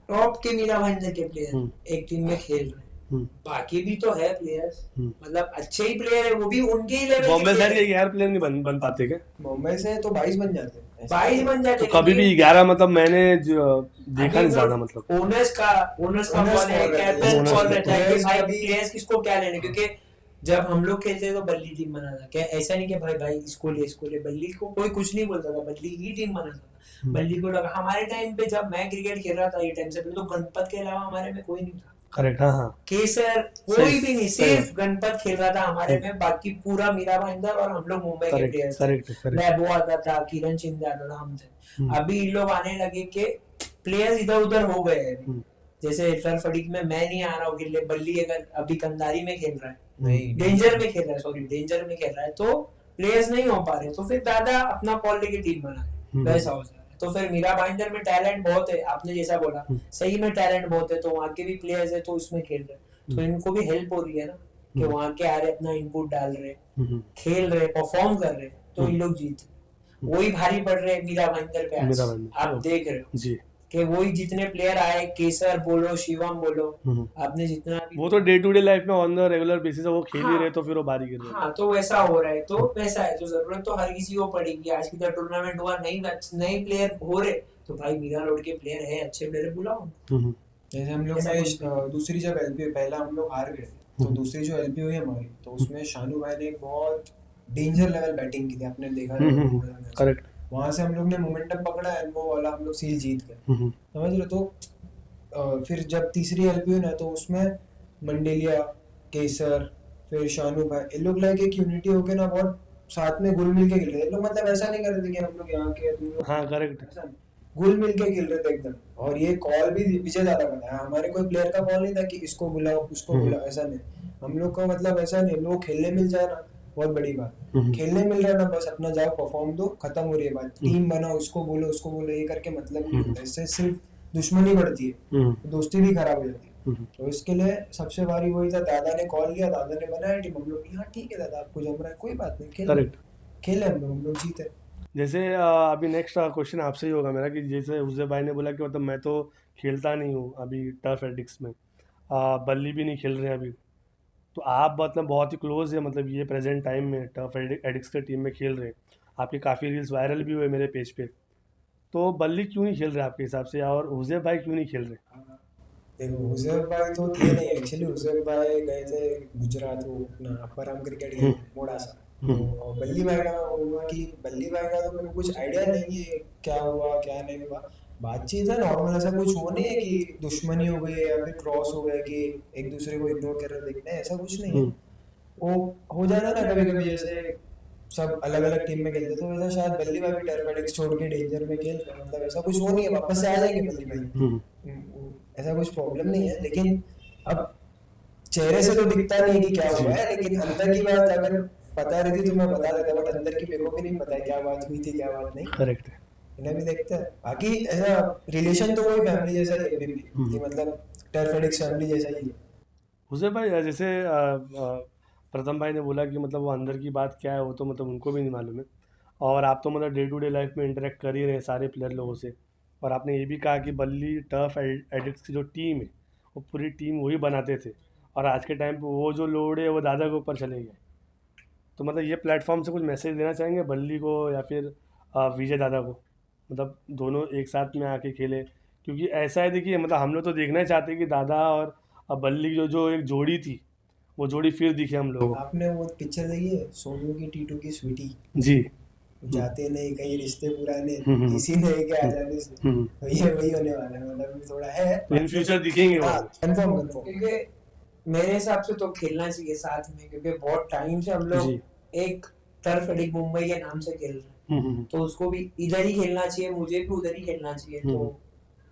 टॉप के मीरा भाईंदर के प्लेयर एक टीम में खेल रहे हैं, बाकी भी तो है प्लेयर्स, मतलब अच्छे ही प्लेयर है, वो भी उनके ही लेवल बॉम्बे साइड के 11 प्लेयर नहीं बन पाते क्या? मुंबई से तो 22 बन जाते हैं, 22 बन जाते तो कभी भी 11 मतलब मैंने देखा नहीं ज्यादा, मतलब ओनर्स का कॉल है, कैप्टन कॉल रहता है कि भाई प्लेयर्स किसको क्या लेने, क्योंकि जब हम लोग खेलते थे तो बल्ली टीम बना था, क्या ऐसा नहीं कि भाई इसको ले, बल्ली को कोई कुछ नहीं बोलता था, बल्ली ही टीम बना था, बल्ली को लगा। हमारे टाइम पे जब मैं क्रिकेट खेल रहा था ये टाइम से पहले, तो गणपत के अलावा हमारे में कोई नहीं था। करेक्ट, हाँ केसर कोई भी नहीं, सिर्फ गणपत खेल रहा था हमारे में, बाकी पूरा मीरा भाईंदर और हम लोग मुंबई के प्लेयर्स थे। लैबो आता था, किरण शिंदे आता था, हम थे। अभी इन लोग आने लगे कि प्लेयर्स इधर उधर हो गए हैं, जैसे टर्फ एडिक्ट में मैं नहीं आ रहा हूँ खेलने, बल्ली अगर अभी कंधारी में खेल रहा है, डेंजर में खेल रहा है, तो प्लेयर्स नहीं हो पा रहे, तो फिर दादा अपना कॉल लेके टीम बना वैसा हो जाए। तो फिर मीरा भाईंदर में टैलेंट बहुत है, आपने जैसा बोला सही में टैलेंट बहुत है, तो वहाँ के भी प्लेयर्स है तो उसमें खेल रहे, तो इनको भी हेल्प हो रही है ना कि वहाँ के आ रहे, अपना इनपुट डाल रहे, खेल रहे, परफॉर्म कर रहे, तो इन लोग जीत वही भारी पड़ रहे मीरा भाईंदर पे आज। आप देख रहे हो जी कि वही जितने प्लेयर आए, केसर बोलो, शिवम बोलो, आपने जितना भी, वो तो डे टू डे लाइफ में ऑन द रेगुलर बेसिस वो खेल ही रहे, तो फिर वो बारी गिर रहे। हाँ, तो वैसा हो रहा है, तो वैसा है, तो जरूरत तो हर किसी को पड़ेगी। आज की टूर्नामेंट हुआ, नए प्लेयर हो रहे, तो भाई मीरा रोड के प्लेयर है, अच्छे प्लेयर बुलाओ। जैसे हम लोग दूसरी जब एलपीओ पहला हम लोग हार गए, तो दूसरी जो एलपीओ है हमारी, तो उसमें शानू भाई ने एक बहुत डेंजर लेवल बैटिंग की थी, आपने देखा करेक्ट। वहां से हम लोग ने मोमेंटम पकड़ा है, वो वाला हम लोग सील जीत गए, समझ रहे। तो फिर जब तीसरी एलपीओ ना, तो उसमें मंडेलिया, केसर, फिर शानू भाई, इन लोग लाइक एक यूनिटी होके ना बहुत साथ में घुल मिल के खेल रहे थे। लोग मतलब ऐसा नहीं कर रहे थे कि हम लोग यहाँ के, हाँ करेक्ट, घुल मिल के खेल रहे थे एकदम। और ये कॉल भी विजय दादा का था, हमारे कोई प्लेयर का कॉल नहीं था कि इसको बुलाओ उसको बुलाओ, ऐसा नहीं। हम लोग का मतलब ऐसा नहीं, हम लोग खेलने मिल जाए ना बहुत बड़ी बात, खेलने मिल रहा है ना, बस अपना जाओ, परफॉर्म दो, खत्म हो रही है बात। टीम बनाओ, उसको बोलो ये करके मतलब नहीं होता, इससे सिर्फ दुश्मनी बढ़ती है, दोस्ती भी खराब हो जाती है। तो इसके लिए सबसे बारी वही था, दादा ने कॉल लिया, दादा ने बनाया टीम, हम लोग हाँ ठीक है दादा आपको जम रहा है, कोई बात नहीं, खेले हम लोग जीते। जैसे अभी नेक्स्ट क्वेश्चन आपसे ही होगा मेरा कि जैसे हुज़ैफ भाई ने बोला कि मतलब मैं तो खेलता नहीं हूँ अभी टर्फ एडिक्स में, बल्ली भी नहीं खेल रहे हैं अभी, तो आप मतलब बहुत ही क्लोज है, मतलब ये प्रेजेंट टाइम में टर्फ एडिक्स के टीम में खेल रहे हैं, आपकी काफ़ी रील्स वायरल भी हुए मेरे पेज पे, तो बल्ली क्यों नहीं खेल रहे आपके हिसाब से, और हुज़ैफ भाई क्यों नहीं खेल रहे? देखो हुज़ैफ भाई तो थे नहीं एक्चुअली, हुज़ैफ भाई गए थे गुजरात, वो अपना अपराम क्रिकेट खेलने मोड़ा सा, और बल्ली भाई का हुआ कि बल्ली भाई का तो मेरे को कुछ आइडिया नहीं है क्या हुआ क्या नहीं हुआ, बातचीत है नॉर्मल, ऐसा कुछ वो नहीं है कि दुश्मनी हो गई या फिर क्रॉस हो गया कि एक दूसरे को इग्नोर कर रहे देखना है, ऐसा कुछ नहीं है। वो हो जाता ना कभी कभी, जैसे सब अलग अलग टीम में खेलते, तो वैसा शायद बल्ली भाई भी टर्फ एडिक्स छोड़ के डेंजर में खेल रहे, मतलब ऐसा कुछ वो नहीं है, वापस से आ जाएंगे बल्ली भाई, ऐसा कुछ प्रॉब्लम नहीं है। लेकिन अब चेहरे से तो दिखता नहीं कि क्या हुआ है, लेकिन अंदर की बात अगर पता रहती तो मैं बता देता, बट अंदर की मेरे को भी नहीं पता है क्या बात हुई थी क्या बात नहीं। करेक्ट है, इन्हें भी देखते हैं, बाकी ऐसा रिलेशन तो वही फैमिली जैसा ही है कि मतलब टर्फ एडिक्स फैमिली जैसा ही है। हुज़ैफ भाई जैसे प्रथम भाई ने बोला कि मतलब वो अंदर की बात क्या है वो तो मतलब उनको भी नहीं मालूम है, और आप तो मतलब डे टू डे लाइफ में इंटरेक्ट कर ही रहे हैं सारे प्लेयर लोगों से, और आपने ये भी कहा कि बल्ली टर्फ एडिक्स की जो टीम है वो पूरी टीम वही बनाते थे, और आज के टाइम पे वो जो लोड है वो दादा के ऊपर चले गए, तो मतलब ये प्लेटफॉर्म से कुछ मैसेज देना चाहेंगे बल्ली को या फिर विजय दादा को, मतलब दोनों एक साथ में आके खेले, क्योंकि ऐसा है देखिए मतलब हम लोग तो देखना ही चाहते हैं कि दादा और बल्ली की जो एक जोड़ी थी वो जोड़ी फिर दिखे हम लोग। आपने वो पिक्चर देखी है सोनू की टीटू की स्वीटी जी, जाते नहीं कहीं रिश्ते पुराने किसी ने के आ जाने से, तो ये वही होने वाला है, मतलब थोड़ा है इन फ्यूचर दिखेंगे वो, कंफर्म क्योंकि मेरे हिसाब से तो खेलना चाहिए साथ में, क्योंकि बहुत टाइम से हम लोग एक टर्फ एडिक्ट मुंबई के नाम से खेल रहे हैं, तो उसको भी इधर ही खेलना चाहिए, मुझे भी उधर ही खेलना चाहिए, तो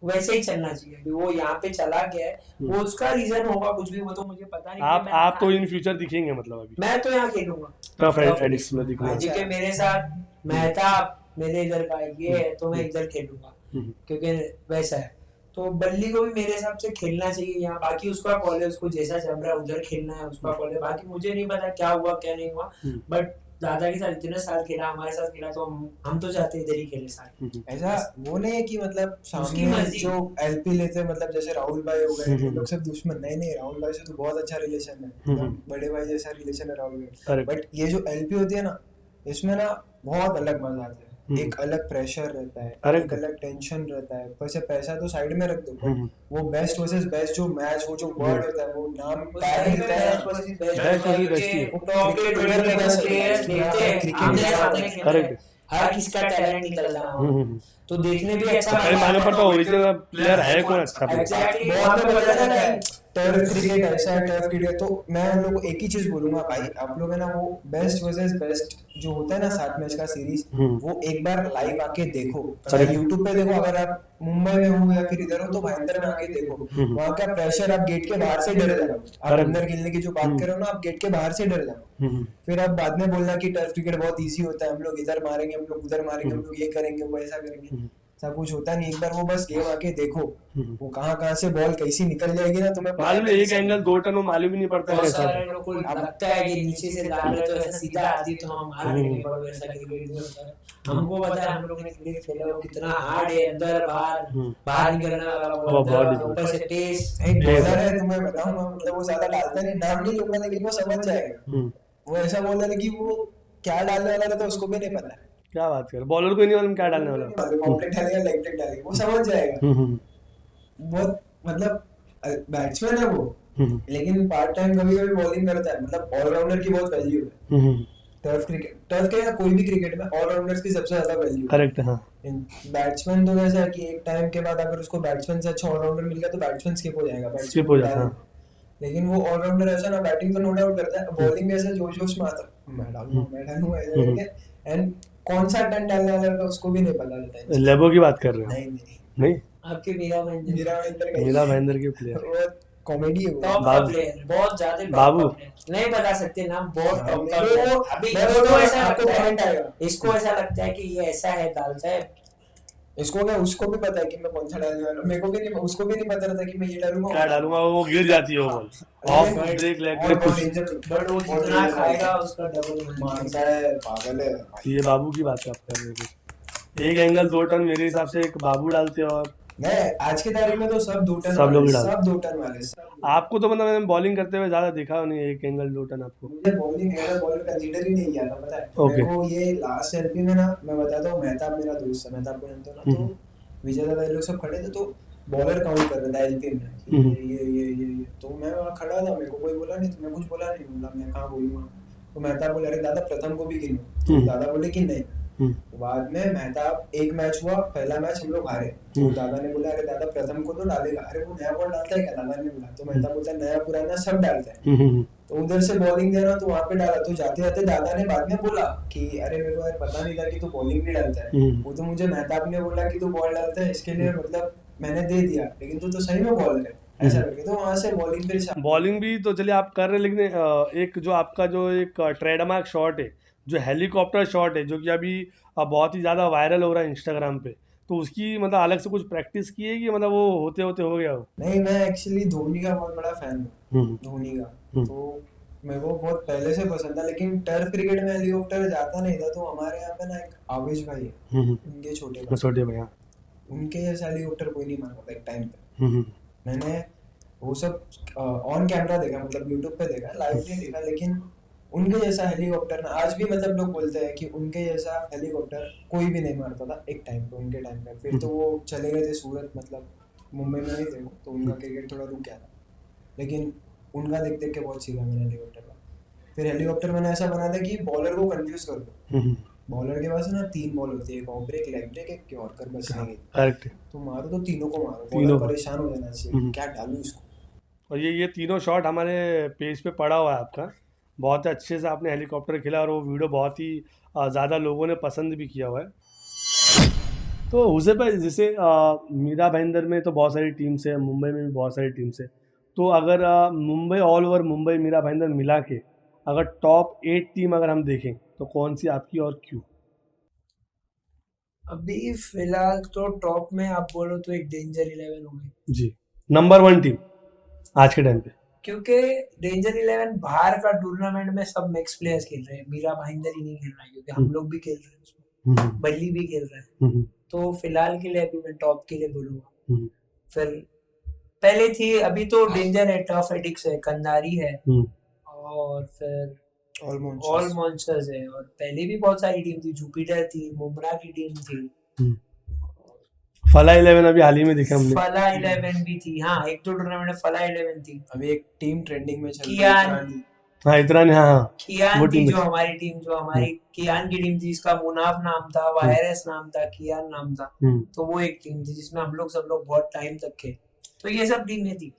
वैसे ही चलना चाहिए। वो यहाँ पे चला गया है, वो उसका रीजन होगा कुछ भी, वो तो मुझे पता नहीं। आप तो इन फ्यूचर दिखेंगे मतलब अभी मैं तो यहाँ खेलूंगा टर्फ एडिक्स में दिखूंगा, क्योंकि मेरे साथ मेहताब मेरे इधर का ये है, तो मैं इधर खेलूंगा। क्योंकि वैसा है। तो बल्ली को भी मेरे हिसाब से खेलना चाहिए यहाँ, बाकी उसका कॉल है, उसको जैसा जम रहा है उधर खेलना है, उसका कॉल है। बाकी मुझे नहीं पता क्या हुआ क्या नहीं हुआ, बट दादा के साथ इतने साल खेला, हमारे साथ खेला, तो हम तो चाहते इधर ही खेले सारे। ऐसा वो नहीं है कि मतलब उसकी सामने मर्जी। जो एलपी लेते हैं, मतलब जैसे राहुल भाई हो गए, लोग सब दुश्मन नहीं, राहुल भाई से तो बहुत अच्छा रिलेशन है, एकदम बड़े भाई जैसा रिलेशन है राहुल भाई। बट ये जो एलपी होती है ना, इसमें ना बहुत अलग मजा आता है, एक अलग प्रेशर रहता है, एक अलग टेंशन रहता है। वैसे पैसा तो साइड में रख दो, बट वो बेस्ट वर्सेस बेस्ट जो मैच, वो जो वर्ड होता है, वो नाम टैग मिलता है, क्रिकेट हर किसका टैलेंट निकल रहा, तो देखने भी अच्छा पर तो ओरिजिनल प्लेयर है कौन अच्छा प्लेयर। एग्जैक्टली बहुत में पता था कि टर्फ क्रिकेट ऐसा है, टर्फ क्रिकेट। तो मैं उन लोगों को एक ही चीज बोलूंगा भाई, आप लोग है ना वो बेस्ट वर्सेस बेस्ट जो होता है ना 7 मैच का सीरीज, वो एक बार लाइव आके देखो, चाहे यूट्यूब पे देखो, अगर आप मुंबई में हो या फिर इधर हो तो भाईंदर में आके देखो। वहाँ का प्रेशर, आप गेट के बाहर से डर जाओ, आप अंदर खेलने की जो बात कर रहे हो ना, आप गेट के बाहर से डर जाओ। फिर आप बाद में बोलना कि टर्फ क्रिकेट बहुत इजी होता है, हम लोग इधर मारेंगे, हम लोग उधर मारेंगे, हम लोग ये करेंगे, वो ऐसा करेंगे, सब कुछ होता नहीं। एक बार वो बस गेम आके देखो, वो कहाँ से बॉल कैसी निकल जाएगी ना, तुम्हें मालूम है, एक एंगल 2 टन वो मालूम ही नहीं पड़ता है। सारे लोगों को लगता है कि नीचे से डाल रहे तो ऐसा सीधा आती तो हम मार देंगे, पर वैसा क्रिकेट नहीं होता है। हमको पता है, हम लोग ने क्रिकेट खेला वो कितना हार्ड है, अंदर बाहर निकलना वाला, ऊपर से पेस। एक बॉलर है, तुम्हें बताऊं, मतलब वो ज्यादा डालता नहीं, नाम नहीं लूंगा, लेकिन वो समझ जाएगा। वो ऐसा बॉलर है कि वो क्या डालने वाला है तो उसको भी नहीं पता। क्या बात कर, बॉलर को ही नहीं मालूम क्या डालने वाला, कॉम्प्लेट डालेगा, लेग ब्रेक डालेगा, वो समझ जाएगा। बहुत मतलब बैट्समैन है वो, लेकिन पार्ट टाइम कभी कभी बॉलिंग करता है, मतलब ऑलराउंडर की बहुत वैल्यू है। टर्फ के या कोई भी क्रिकेट में ऑलराउंडर्स की सबसे ज्यादा वैल्यू है। करेक्ट है। बैट्समैन तो वैसा है कि एक टाइम के बाद अगर उसको बैट्समैन से अच्छा ऑलराउंडर मिल गया तो बैट्समैन स्किप हो जाएगा, स्किप हो जाता है। लेकिन वो ऑलराउंडर ऐसा ना, बैटिंग तो नो डाउट करता है, बॉलिंग में ऐसा जोश जोश में आता है, मैं डालूंगा ऐसा करके, एंड कौन सा टर्न डालने वाला है उसको भी नहीं पता रहता है। लेबो की बात कर रहे हो? नहीं आपके मीरा भाईंदर के प्लेयर कॉमेडी है, टॉप का प्लेयर, बहुत ज्यादा बाबू नहीं बता सकते नाम, बहुत टॉप का प्लेयर। अभी इसको ऐसा लगता है, इसको ऐसा लगता है कि ये ऐसा है, डालता है इसको क्या, उसको भी पता है कि मैं कौन सा डालने वाला हूं, मेरे को भी नहीं, उसको भी नहीं पता रहता कि मैं ये डालूंगा क्या डालूंगा, वो गिर जाती है वो बॉल ऑफ ब्रेक लेग में कुछ, बट वो जितना खाएगा उसका डबल मारता है, पागल है। ये बाबू की बात कर रहे हो, एक एंगल 2 टन मेरे हिसाब से एक बाबू डालते हैं, और नहीं आज की तारीख में तो सब 2 टन, सब लोग सब 2 टन वाले। आपको तो मतलब मैंने बॉलिंग करते हुए ज्यादा देखा नहीं, एक एंगल 2 टन आपको। मुझे बॉलिंग एज बॉलर कंसीडर ही नहीं किया था, पता है मेरे को। ये लास्ट एलपी में ना, मैं बताता हूँ, मेहताब मेरा दोस्त है, मेहताब को जानते हो ना, तो विजय दादा लोग सब खड़े थे, तो बॉलर काउंट कर रहा था एलपी में, ये तो मैं वहाँ खड़ा था, मेरे को कोई बोला नहीं, तो मैं कुछ बोला नहीं, बोला मैं कहाँ बोलूँगा, तो मेहताब बोला अरे दादा प्रथम को भी गिनो, दादा बोले कि नहीं। बाद में मेहताब, एक मैच हुआ, पहला मैच हम लोग हारे, तो दादा ने बोला अरे दादा प्रथम को तो डालेगा, अरे वो नया बॉल डालता है क्या, दादा ने बोला, तो मेहताब बोलता है नया पुराना सब डालता है, तो उधर से बॉलिंग देना, तो वहाँ पे डाला, तो जाते जाते दादा ने बाद में बोला कि अरे मेरे को यार पता नहीं था कि तू बॉलिंग भी डालता है, वो तो मुझे मेहताब ने बोला कि तू बॉल डालता है, इसके लिए मतलब मैंने दे दिया, लेकिन तू तो सही में बॉलर है, ऐसा करके, तो वहाँ से बॉलिंग फिर बॉलिंग भी तो चलिए आप कर रहे हैं, लेकिन एक जो आपका जो एक ट्रेडमार्क शॉट है, जो हेलीकॉप्टर शॉट है, जो कि अभी बहुत ही ज़्यादा वायरल हो रहा है इंस्टाग्राम पे, तो उसकी मतलब अलग से कुछ प्रैक्टिस की है कि मतलब वो होते होते हो गया वो? नहीं, मैं एक्चुअली धोनी का बहुत बड़ा फैन हूँ, धोनी का, तो मेरे को बहुत पहले से पसंद था, लेकिन टर्फ क्रिकेट में हेलीकॉप्टर जाता नहीं था, तो हमारे यहाँ पे ना एक आवेश भाई है, उनके छोटे भैया, उनके जैसा हेलीकॉप्टर कोई नहीं मारा था एक टाइम पे। मैंने वो सब ऑन कैमरा देखा, मतलब यूट्यूब पे देखा, लाइव नहीं देखा, लेकिन उनके जैसा हेलीकॉप्टर ना, आज भी मतलब लोग बोलते हैं कि उनके जैसा हेलीकॉप्टर कोई भी नहीं मारता था एक टाइम पे, उनके टाइम पे। फिर तो वो चले गए थे सूरत, मतलब मुंबई में नहीं थे वो, तो उनका क्रिकेट थोड़ा रुक गया था, लेकिन उनका देख देख के बहुत सीखा मैंने हेलीकॉप्टर का। फिर हेलीकॉप्टर मैंने ऐसा बना था कि बॉलर को कंफ्यूज कर दो, बॉलर के पास ना 3 बॉल होती है, एक ऑफ ब्रेक, लेग ब्रेक, एक यॉर्कर, बचने की, करेक्ट, तो मारो तो तीनों को मारो, बॉलर परेशान हो जाना चाहिए क्या डालूं इसको। और ये तीनों शॉट हमारे पेज पे पड़ा हुआ है आपका, बहुत अच्छे से आपने हेलीकॉप्टर खेला, और वो वीडियो बहुत ही ज़्यादा लोगों ने पसंद भी किया हुआ है। तो उसे पर जैसे मीरा भाईंदर में तो बहुत सारी टीम्स है, मुंबई में भी बहुत सारी टीम्स है, तो अगर मुंबई, ऑल ओवर मुंबई मीरा भाईंदर मिला के अगर टॉप 8 टीम अगर हम देखें तो कौन सी आपकी और क्यों? अभी फिलहाल तो टॉप में आप बोलो तो एक डेंजर 11 हो गई जी, नंबर 1 टीम आज के टाइम पे। क्योंकि डेंजर 11 बाहर का टूर्नामेंट में सब मैक्स प्लेयर्स खेल रहे हैं, मीरा भाईंदर ही नहीं खेल रहा है क्योंकि हम लोग भी खेल रहे हैं उसमें, बल्ली भी खेल रहा है। तो फिलहाल के लिए अभी मैं टॉप के लिए बोलूंगा। फिर पहले थी, अभी तो डेंजर है, टफ एडिक्स है, कंधारी है, और फिर ऑल मॉन्स्टर्स है, और पहले भी बहुत सारी टीम थी, जुपिटर थी, मुमरा की टीम थी, फला 11 अभी हाल ही में देखा हमने, फला 11 भी थी। हाँ, एक तो टूर्नामेंट में फला 11 थी। अभी एक टीम ट्रेंडिंग में चल रही है, कियान, हाँ इतना नहीं, हाँ कियान वो थी टीम जो हमारी टीम, जो हमारी कियान की टीम थी, जिसका मुनाफ नाम था, वायरस नाम था, कियान नाम था। तो वो एक टीम थी जिसमें हम लोग सब लोग बहुत टाइम तक थे। तो ये सब टीमें थी।